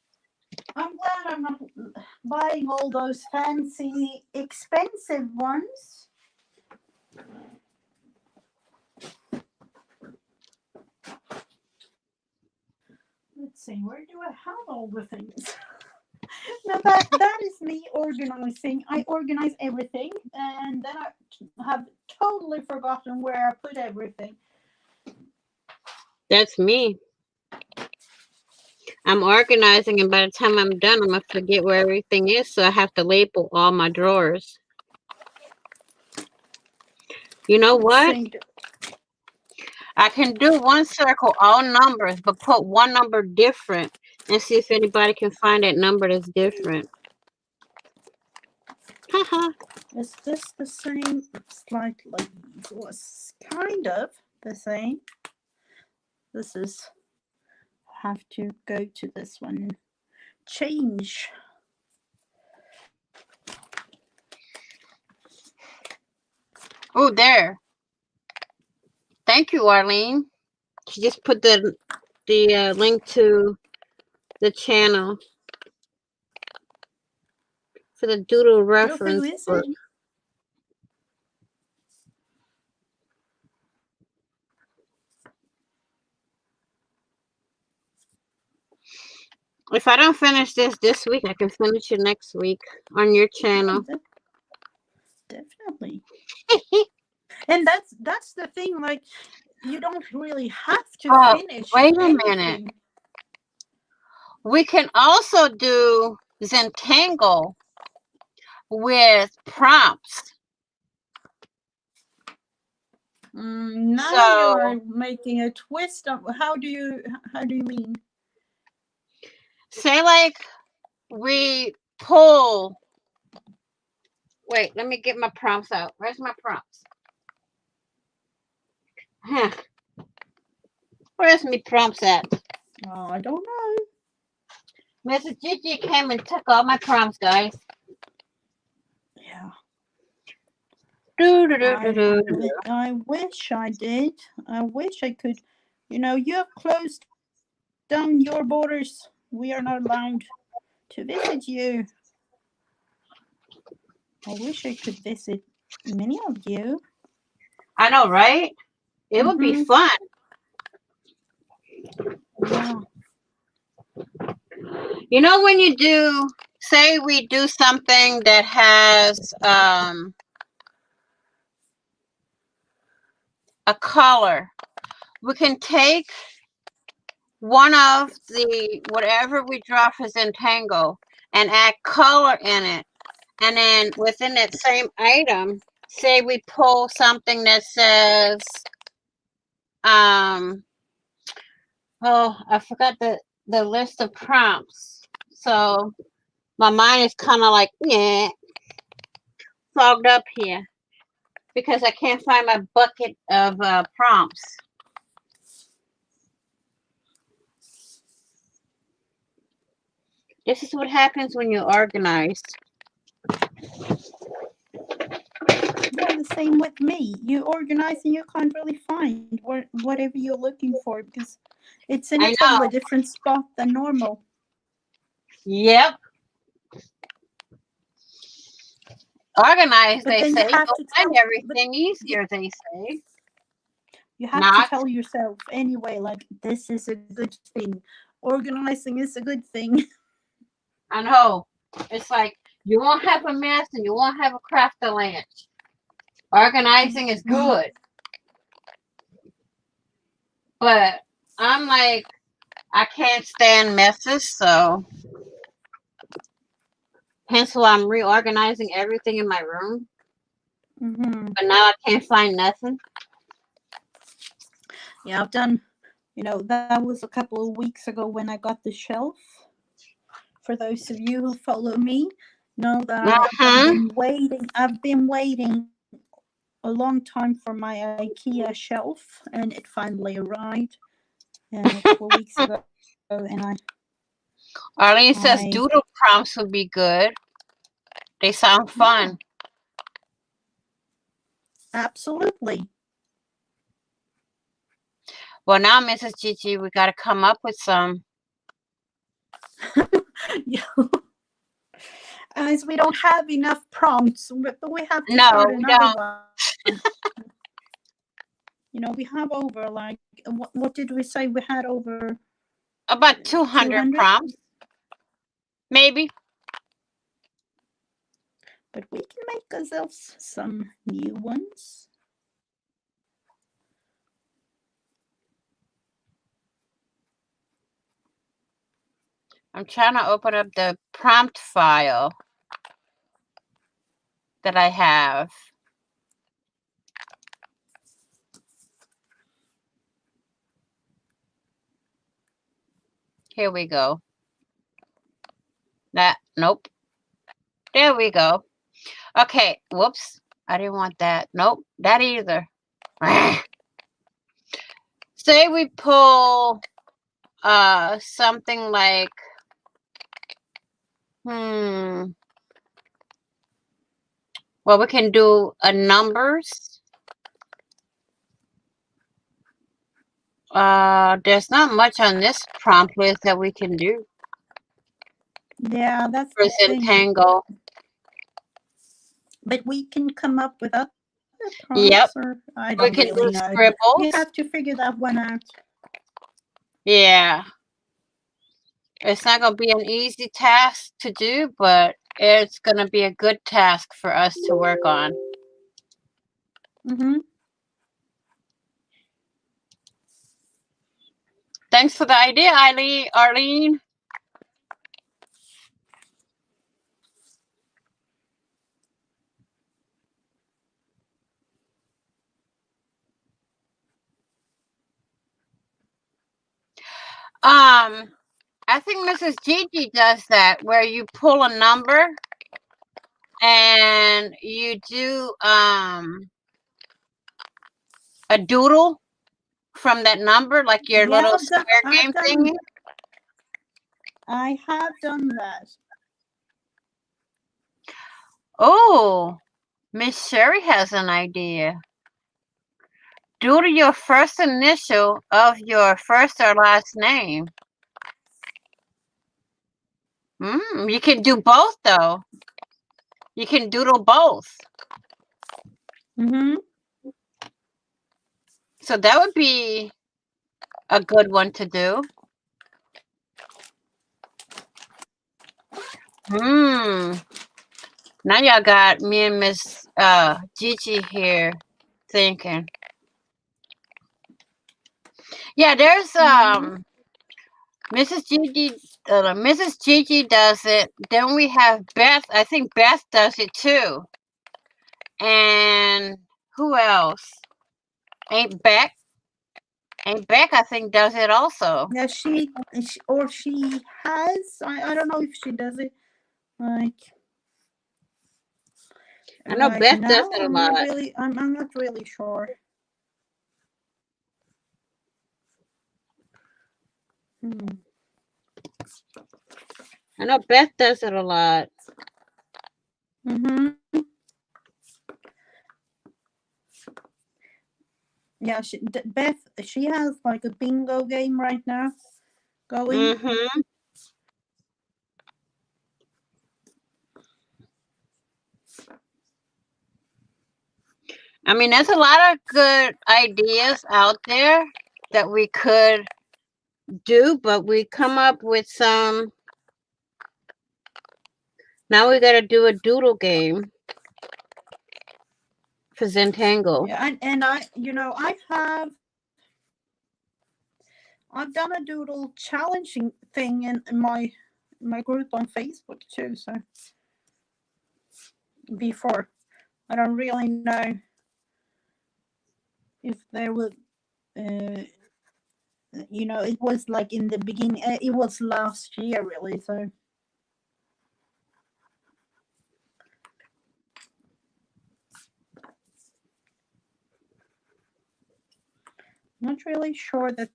I'm glad I'm not buying all those fancy, expensive ones. Let's see, where do I have all the things? Now that is me organizing. I organize everything, and then I have totally forgotten where I put everything. That's me. I'm organizing, and by the time I'm done, I'm going to forget where everything is, so I have to label all my drawers. You know what? I can do one circle, all numbers, but put one number different and see if anybody can find that number that's different. Haha. Is this the same? Slightly. It was kind of the same. This is. Have to go to this one. Change. Oh, there. Thank you, Arlene. She just put the link to the channel for the doodle reference book. If I don't finish this week, I can finish it next week on your channel. Definitely. And that's the thing. Like, you don't really have to finish. Wait a minute. We can also do Zentangle with prompts. Now you're making a twist of how do you mean? Say like we pull. Wait, let me get my prompts out. Where's my prompts? Huh. Where's my prompts at? Oh, I don't know. Mrs. Gigi came and took all my prompts, guys. Yeah. Do, do, do, do, do, do. I wish I did. I wish I could. You know, you have closed down your borders. We are not allowed to visit you. I wish I could visit many of you. I know, right? It would be Mm-hmm. fun. Yeah. You know, when you do, say we do something that has a color, we can take one of the, whatever we draw for Zentangle, and add color in it. And then within that same item, say we pull something that says, oh, I forgot the list of prompts. So my mind is kind of like, yeah, fogged up here because I can't find my bucket of prompts. This is what happens when you're organized. Yeah, the same with me. You organize and you can't really find whatever you're looking for because it's in a I know. totally different spot than normal. Yep. Organized, But they then say. you have You'll to find tell, but everything easier, they say. you have to Not. tell yourself anyway, like, this is a good thing. Organizing is a good thing. I know. It's like you won't have a mess and you won't have a craft to lunch. Organizing is Mhm. good. But I'm like, I can't stand messes, so hence why I'm reorganizing everything in my room. Mm-hmm. But now I can't find nothing. Yeah, I've done, that was a couple of weeks ago when I got the shelf. For those of you who follow me, know that I have Uh-huh. been waiting. I've been waiting a long time for my IKEA shelf, and it finally arrived a couple of weeks ago. And Arlene says I doodle prompts would be good. They sound yeah, fun. absolutely. Well, now, Mrs. Gigi, we got to come up with some. Yeah. As we don't have enough prompts, but we have to start No, we another don't. one. We have over like what did we say? We had over About 200 200, prompts, maybe. but we can make ourselves some new ones. I'm trying to open up the prompt file that I have. Here we go. Nope. There we go. Okay, whoops. I didn't want that. Nope, that either. Say we pull something like, well, we can do a numbers. There's not much on this prompt list that we can do Yeah, that's for the thing. Zentangle. But we can come up with other prompts, Yep, or I don't we really can do know. We have scribbles. to figure that one out. Yeah, it's not going to be an easy task to do, but it's going to be a good task for us to work on. Mm-hmm. Thanks for the idea, Arlene. Um, I think Mrs. Gigi does that, where you pull a number and you do a doodle from that number, like your Yeah, little square game thingy. I have done that. Oh, Miss Sherry has an idea. Doodle your first initial of your first or last name. You can do both, though. You can doodle both. Mm-hmm. So that would be a good one to do. Now y'all got me and Miss Gigi here thinking. Yeah, there's Mrs. Gigi does it. Then we have Beth. I think Beth does it too. And who else? Ain't Beck? Ain't Beck? I think does it also. Yeah, she has. I don't know if she does it like I know right Beth does now. it a lot. I'm not really sure. Hmm. I know Beth does it a lot. Mm-hmm. Yeah, Beth. She has like a bingo game right now going. Mm-hmm. I mean, there's a lot of good ideas out there that we could do, but we come up with some. Now we got to do a doodle game for Zentangle. Yeah, and I've done a doodle challenging thing in my group on Facebook too. So before, I don't really know if there would. Uh, it was like in the beginning. It was last year, really. So not really sure that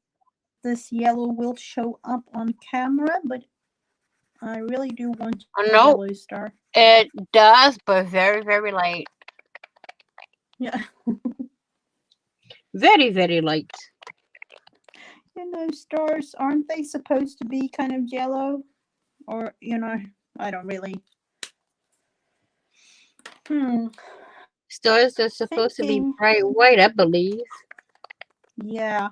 this yellow will show up on camera, but I really do want Oh, a no, yellow star. it does, but very, very light. Yeah, Very, very light. stars aren't they supposed to be kind of yellow, or I don't really. Hmm. Stars are supposed to be Thinking. bright white, I believe. Yeah,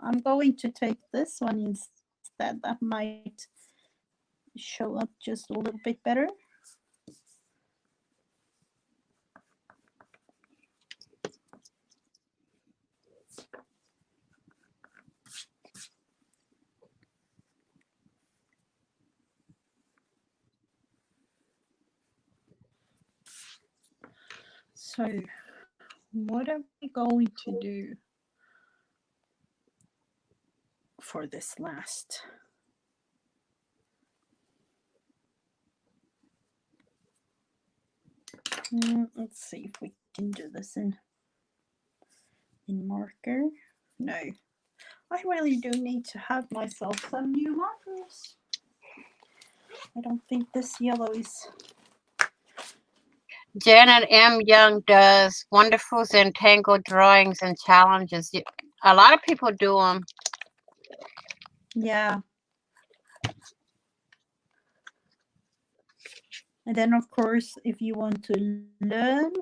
I'm going to take this one instead. That might show up just a little bit better. So, what are we going to do for this last? Let's see if we can do this in marker. No, I really do need to have myself some new markers. I don't think this yellow is. Janet M. Young does wonderful Zentangle drawings and challenges. A lot of people do them. Yeah. And then, of course, if you want to learn,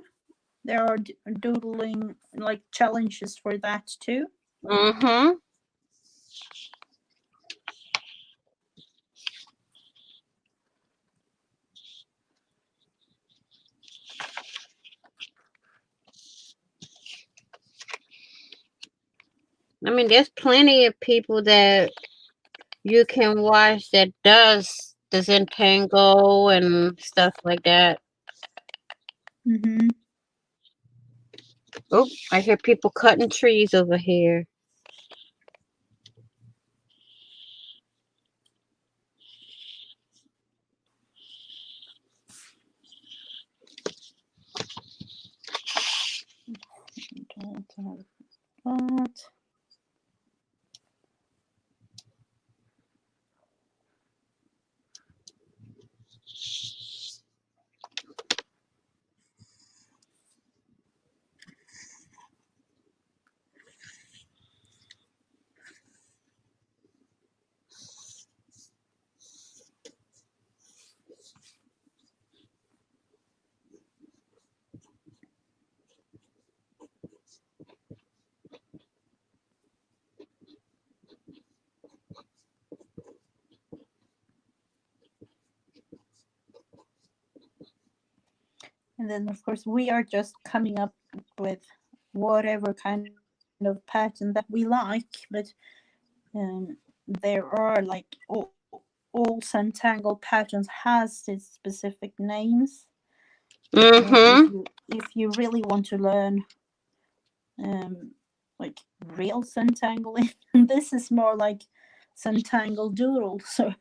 there are doodling like challenges for that too. Mm-hmm. I mean, there's plenty of people that you can watch that does the Zentangle and stuff like that. Mm-hmm. Oh, I hear people cutting trees over here. So that. And then, of course, we are just coming up with whatever kind of pattern that we like. But there are like all Centangle patterns has its specific names. Mm-hmm. If you really want to learn like real Centangling, this is more like Centangle Doodle. So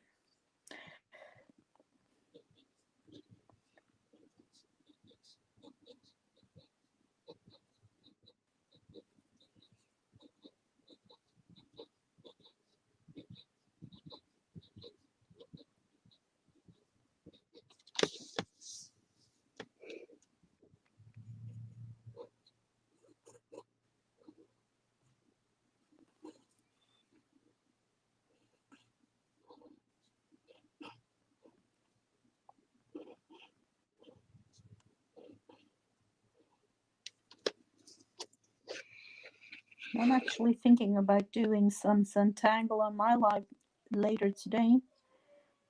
I'm actually thinking about doing some Centangle on my live later today,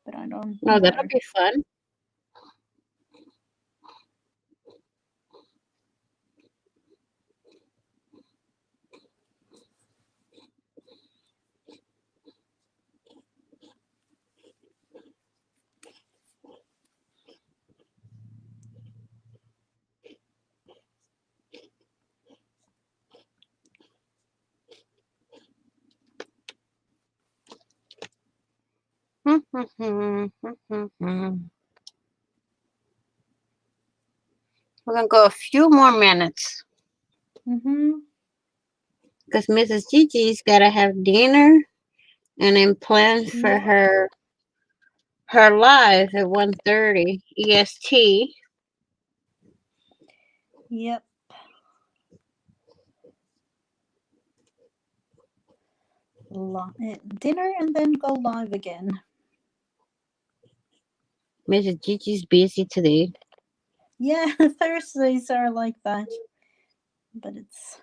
but I don't Oh, that'll know. be fun. We're gonna go a few more minutes Mm-hmm. because Mrs. Gigi's gotta have dinner and then plans for Yep. her live at 1:30 EST. Yep. Dinner and then go live again. Mrs. Gigi's busy today. Yeah, Thursdays are like that, but it's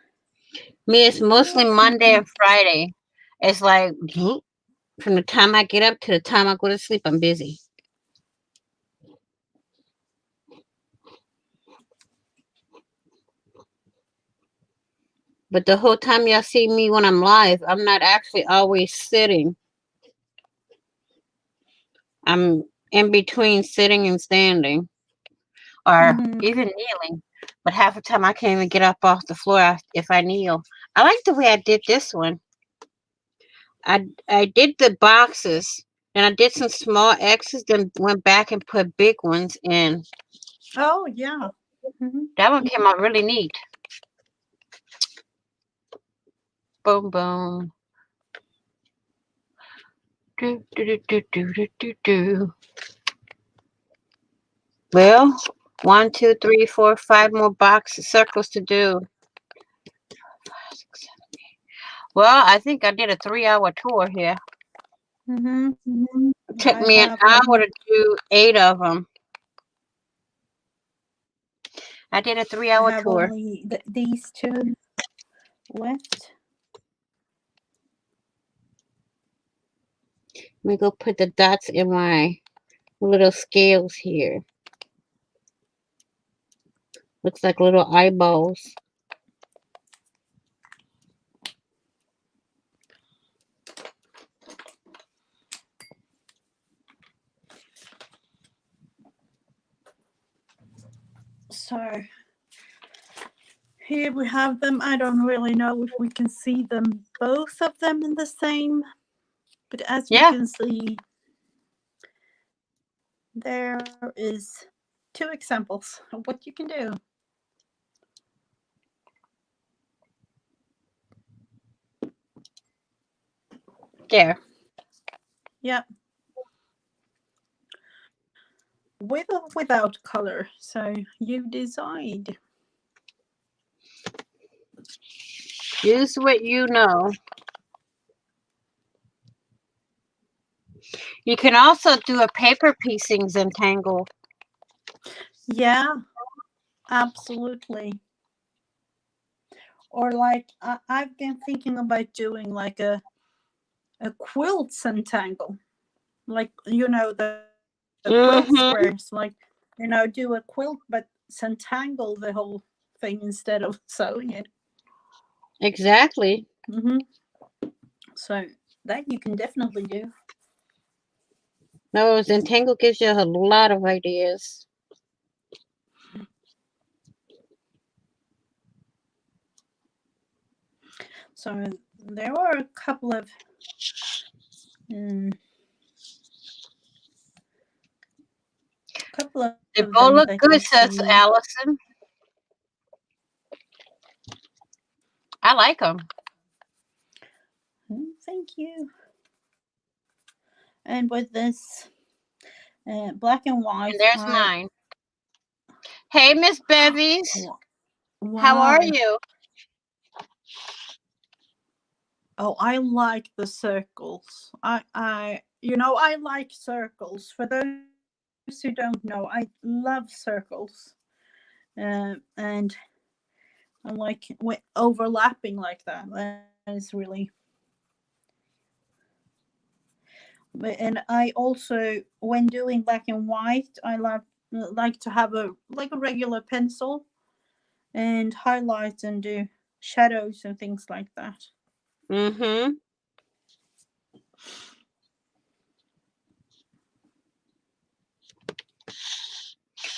Me, it's mostly it's Monday okay. and Friday. It's like from the time I get up to the time I go to sleep, I'm busy. But the whole time y'all see me when I'm live, I'm not actually always sitting. I'm in between sitting and standing, or Mm-hmm. even kneeling. But half the time I can't even get up off the floor if I kneel. I like the way I did this one. I did the boxes, and I did some small X's, then went back and put big ones in. Oh yeah. Mm-hmm. That one came out really neat. Boom, boom. Do, do, do, do, do, do, do, do. Well, 1, 2, 3, 4, 5 more box circles to do. Well, I think I did a 3-hour tour here. Mm-hmm. It took I me an have hour to do 8 of them. I did a I 3-hour have tour. only these two left. Let me go put the dots in my little scales here. Looks like little eyeballs. So here we have them. I don't really know if we can see them, both of them in the same, but as we Yeah. can see, there is 2 examples of what you can do. There. Yeah, with or without color. So you decide. Use what you know. You can also do a paper piecing Zentangle. Yeah, absolutely. Or like I've been thinking about doing like a quilt entangle, like the quilt squares, like Mm-hmm. do a quilt but entangle the whole thing instead of sewing it. Exactly. Hmm. So that you can definitely do. No, Zentangle gives you a lot of ideas. So there are a couple of um, They them both that look you good, can. says Allison. I like them. Thank you. And with this black and And white, there's I mine. Hey, Miss Bevies. How are wow. you? Oh, I like the circles. I like circles. For those who don't know, I love circles. And I like overlapping like that. That is really. And I also, when doing black and white, I like to have a like a regular pencil and highlight and do shadows and things like that. Mm-hmm.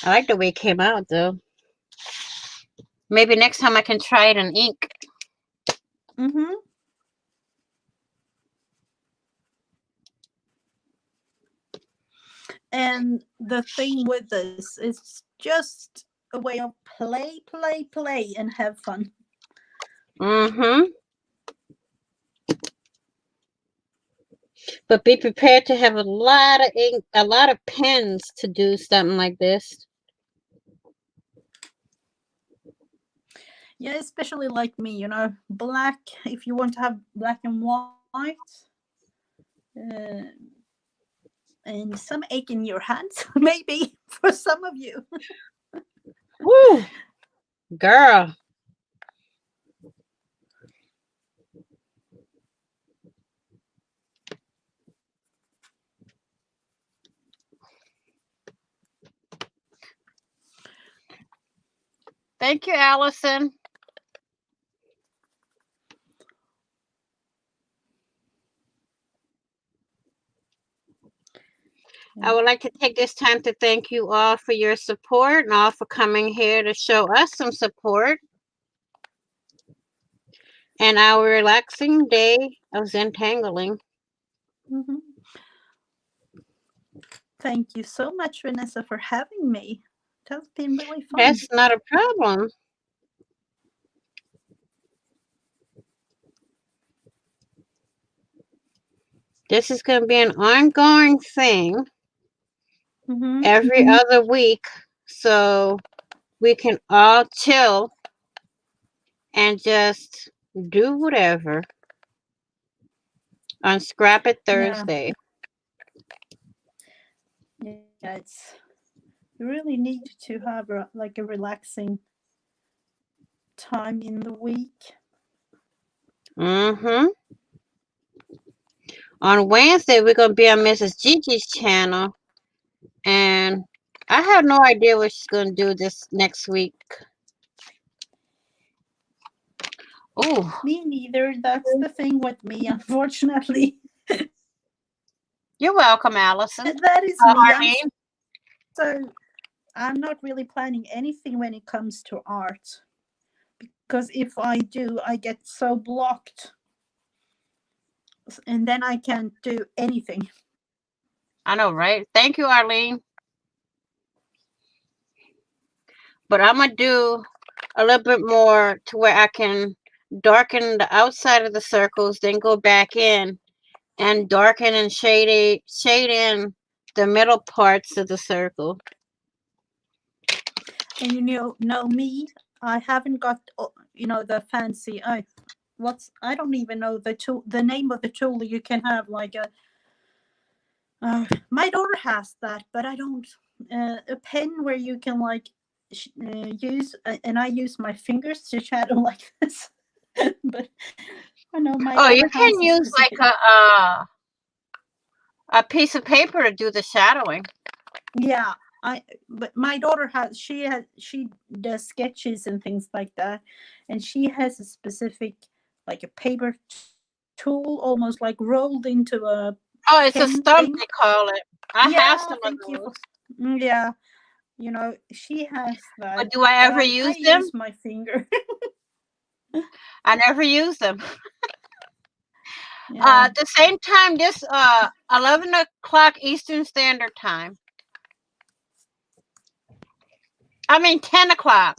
I like the way it came out, though. Maybe next time I can try it in ink. Mm-hmm. And the thing with this is just a way of play, and have fun. Mm-hmm. But be prepared to have a lot of ink, a lot of pens to do something like this. Yeah, especially like me, black. If you want to have black and white, uh, and some ache in your hands, maybe for some of you. Woo, girl. Thank you, Allison. I would like to take this time to thank you all for your support and all for coming here to show us some support and our relaxing day of Zentangling. Hmm. Thank you so much, Vanessa, for having me. That's been really fun. That's not a problem. This is going to be an ongoing thing Hmm. every other week so we can all chill and just do whatever on Scrap It Yeah, Thursday. yeah. You really need to have like a relaxing time in the week. Mm-hmm. On Wednesday, we're going to be on Mrs. Gigi's channel, and I have no idea what she's going to do this next week. Oh, Me neither. That's the thing with me, unfortunately. you're welcome, Allison. That is me. Arlene. So I'm not really planning anything when it comes to art, because if I do, I get so blocked, and then I can't do anything. I know, right? Thank you, Arlene. But I'm going to do a little bit more to where I can darken the outside of the circles, then go back in and darken and shade in the middle parts of the circle. And know me, I haven't got the fancy. I don't even know the name of the tool. You can have like a. My daughter has that, but I don't. A pen where you can like use, and I use my fingers to shadow like this. But I know my Oh, you daughter has can a use like specific. a piece of paper to do the shadowing. Yeah, but my daughter she does sketches and things like that, and she has a specific like a paper tool, almost like rolled into a Oh, it's a pen stump thing. they call it. I have Yeah, some of thank you those. for. Yeah, she has But that, do I but ever I use them? use my finger. I never use them. Yeah, At the same time, this 11 o'clock Eastern Standard Time. I mean 10 o'clock.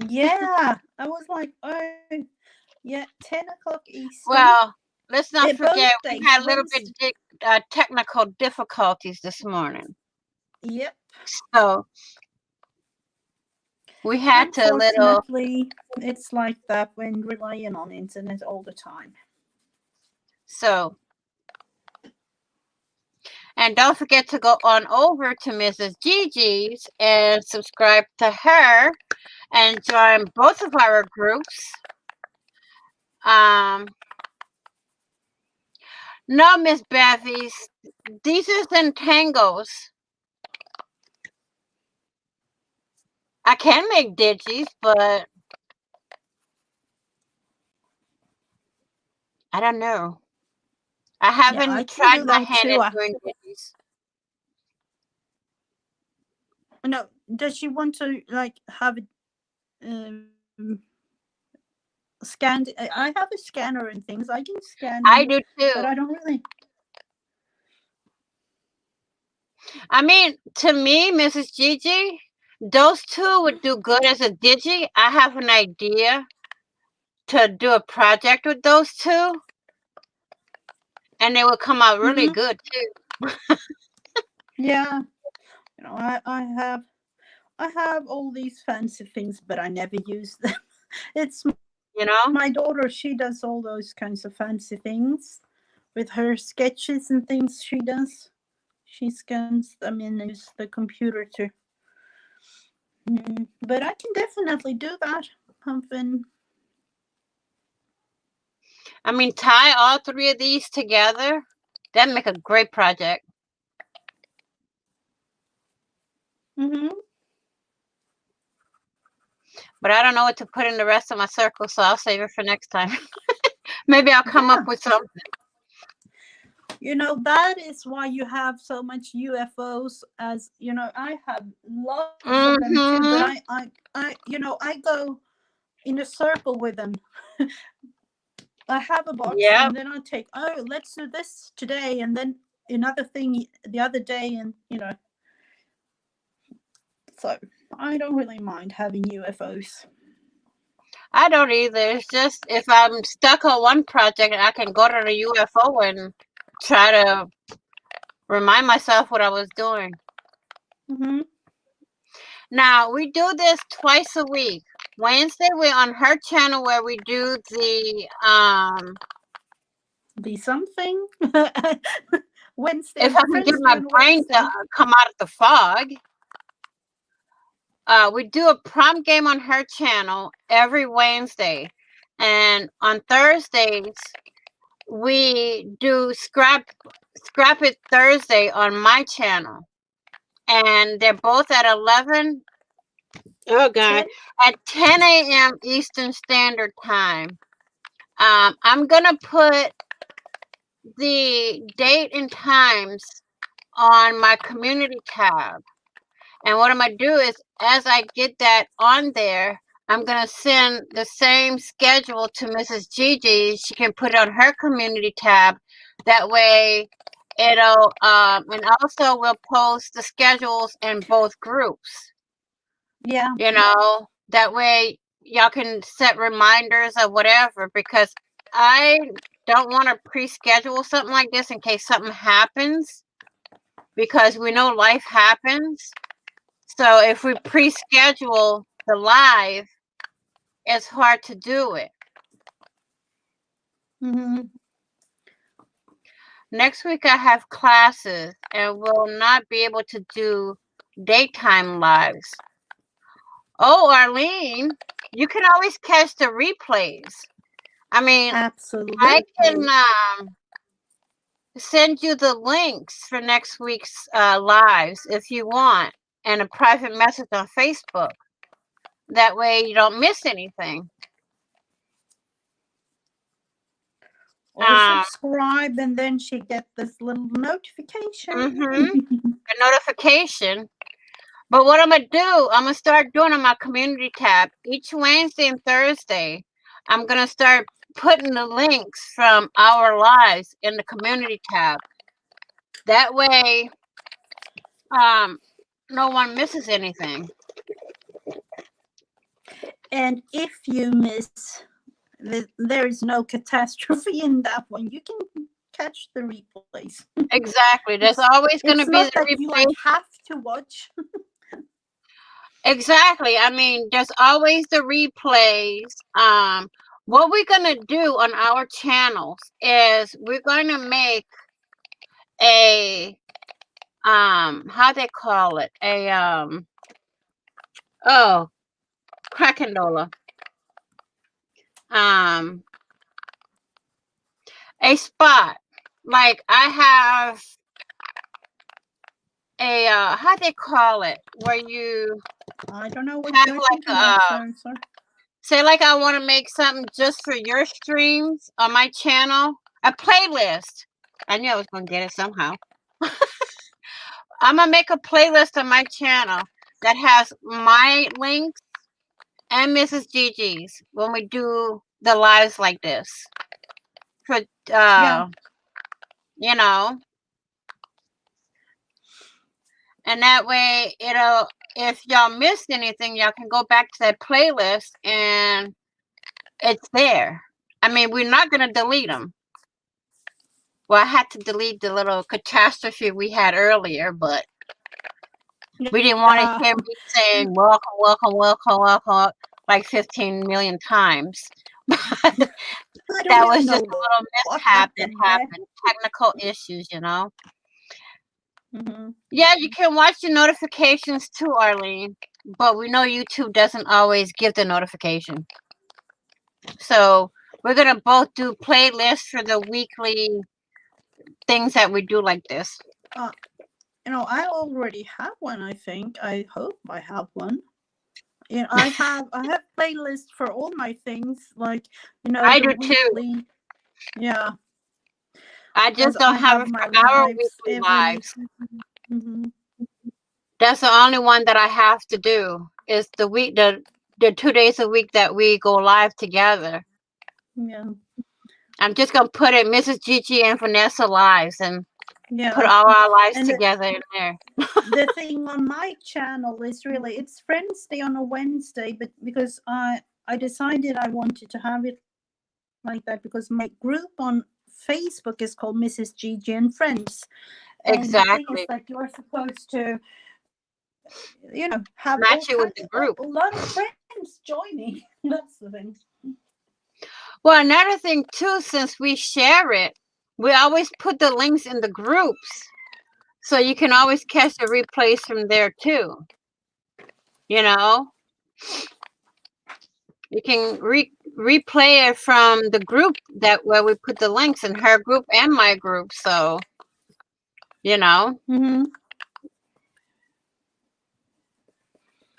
yeah. I was like, oh, yeah, 10 o'clock Eastern. Well, let's not Both forget we days, had a little bit Wednesday. technical difficulties this morning. Yep. So we had to little. Unfortunately, it's like that when relying on internet all the time. So, and don't forget to go on over to Mrs. Gigi's and subscribe to her and join both of our groups. No, Miss Bevies, these are Zentangos. I can make digis, but I don't know. I Yeah, I haven't can tried do my that hand too. at doing digis. No, does she want to like have it scanned? I have a scanner and things. I can scan I them, do but too. I don't really. I mean, to me, Mrs. Gigi, those two would do good as a digi. I have an idea to do a project with those two, and they would come out really Mm-hmm. good too. Yeah, I have all these fancy things, but I never use them. It's You know? my daughter. She does all those kinds of fancy things with her sketches and things. She does. She scans them in and use the computer to. But I can definitely do that. I've been. I mean, tie all three of these together. That'd make a great project. Mm-hmm. But I don't know what to put in the rest of my circle, so I'll save it for next time. Maybe I'll come up Yeah. with something. That is why you have so much UFOs. As I have lots of them too. But Mm-hmm. I go in a circle with them. I have a box, Yep. and then I take. Oh, let's do this today, and then another thing the other day, and So I don't really mind having UFOs. I don't either. It's just if I'm stuck on one project, I can go to the UFO and try to remind myself what I was doing. Mm-hmm. Now, we do this twice a week. Wednesday, we're on her channel where we do Be something. if Wednesday, I can get Wednesday my and brain to Wednesday. come out of the fog. We do a prompt game on her channel every Wednesday. And on Thursdays, we do Scrap It Thursday on my channel. And they're both at 11, oh God, 10. at 10 a.m. Eastern Standard Time. I'm going to put the date and times on my community tab. And what I'm going to do is, as I get that on there, I'm going to send the same schedule to Mrs. Gigi. She can put it on her community tab. That way, it'll, and also we'll post the schedules in both groups. Yeah. That way y'all can set reminders or whatever, because I don't want to pre-schedule something like this in case something happens, because we know life happens. So if we pre-schedule the live, it's hard to do it. Mm-hmm. Next week I have classes and will not be able to do daytime lives. Oh, Arlene, you can always catch the replays. I mean, Absolutely. I can send you the links for next week's lives if you want, and a private message on Facebook. That way you don't miss anything. Or subscribe, and then she get this little notification. A notification. But what I'm going to do, I'm going to start doing on my community tab each Wednesday and Thursday. I'm going to start putting the links from our lives in the community tab. That way, no one misses anything. And if you miss, there is no catastrophe in that one. You can catch the replays. Exactly. There's always going to be the replays. You have to watch. Exactly. I mean, there's always the replays. What we're going to do on our channels is we're going to make a how they call it, a crackandola, a spot. Like I have a how they call it, where you I don't know what have you're like thinking of, say like I want to make something just for your streams on my channel, a playlist. I knew I was gonna get it somehow. I'm gonna make a playlist on my channel that has my links and Mrs. Gigi's when we do the lives like this. For you know, and that way it'll, if y'all missed anything, y'all can go back to that playlist and it's there. I mean, we're not gonna delete them. Well, I had to delete the little catastrophe we had earlier, but we didn't want to hear me saying welcome, welcome, welcome, welcome like 15 million times. That was just a little mishap that happened. Technical issues, you know. Yeah, you can watch the notifications too, Arlene. But we know YouTube doesn't always give the notification. So we're going to both do playlists for the weekly things that we do like this. You know, I already have one, I think. I hope I have one. You know, I have playlists for all my things, like, you know, I do weekly, too. Yeah. I just don't have it for our weekly lives. That's the only one that I have to do is the 2 days a week that we go live together. Yeah. I'm just gonna put it Mrs. Gigi and Vanessa lives and put all our lives together in there. The thing on my channel is really, it's Friends Day on a Wednesday, but because I decided I wanted to have it like that because my group on Facebook is called Mrs. Gigi and Friends. And the thing is that you're supposed to, you know, have match it with the group. A lot of friends joining. That's the thing. Well, another thing too, since we share it, we always put the links in the groups, so you can always catch the replays from there too. You know, you can replay it from the group that where we put the links in her group and my group. So, you know,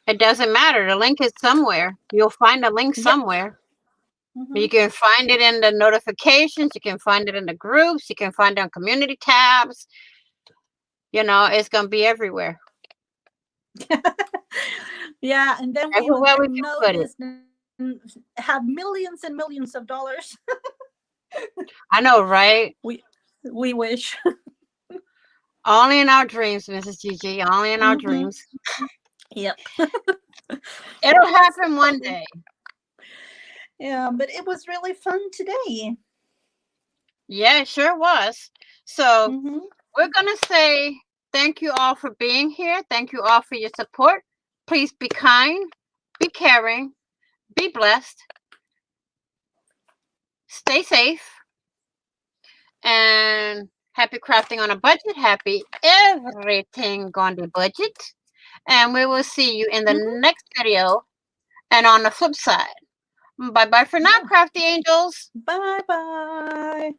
it doesn't matter. The link is somewhere. You'll find a link somewhere. You can find it in the notifications. You can find it in the groups. You can find it on community tabs. You know, it's going to be everywhere. Yeah, and then everywhere we can put it. Have millions and millions of dollars. I know, right? We wish. Only in our dreams, Mrs. Gigi. Only in our dreams. Yep. It'll happen one day. Yeah, but it was really fun today. Yeah, it sure was. So Mm-hmm. we're going to say thank you all for being here. Thank you all for your support. Please be kind, be caring, be blessed, stay safe, and happy crafting on a budget. Happy everything on the budget. And we will see you in the Mm-hmm. next video and on the flip side. Bye bye for now, Yeah. crafty angels. Bye bye.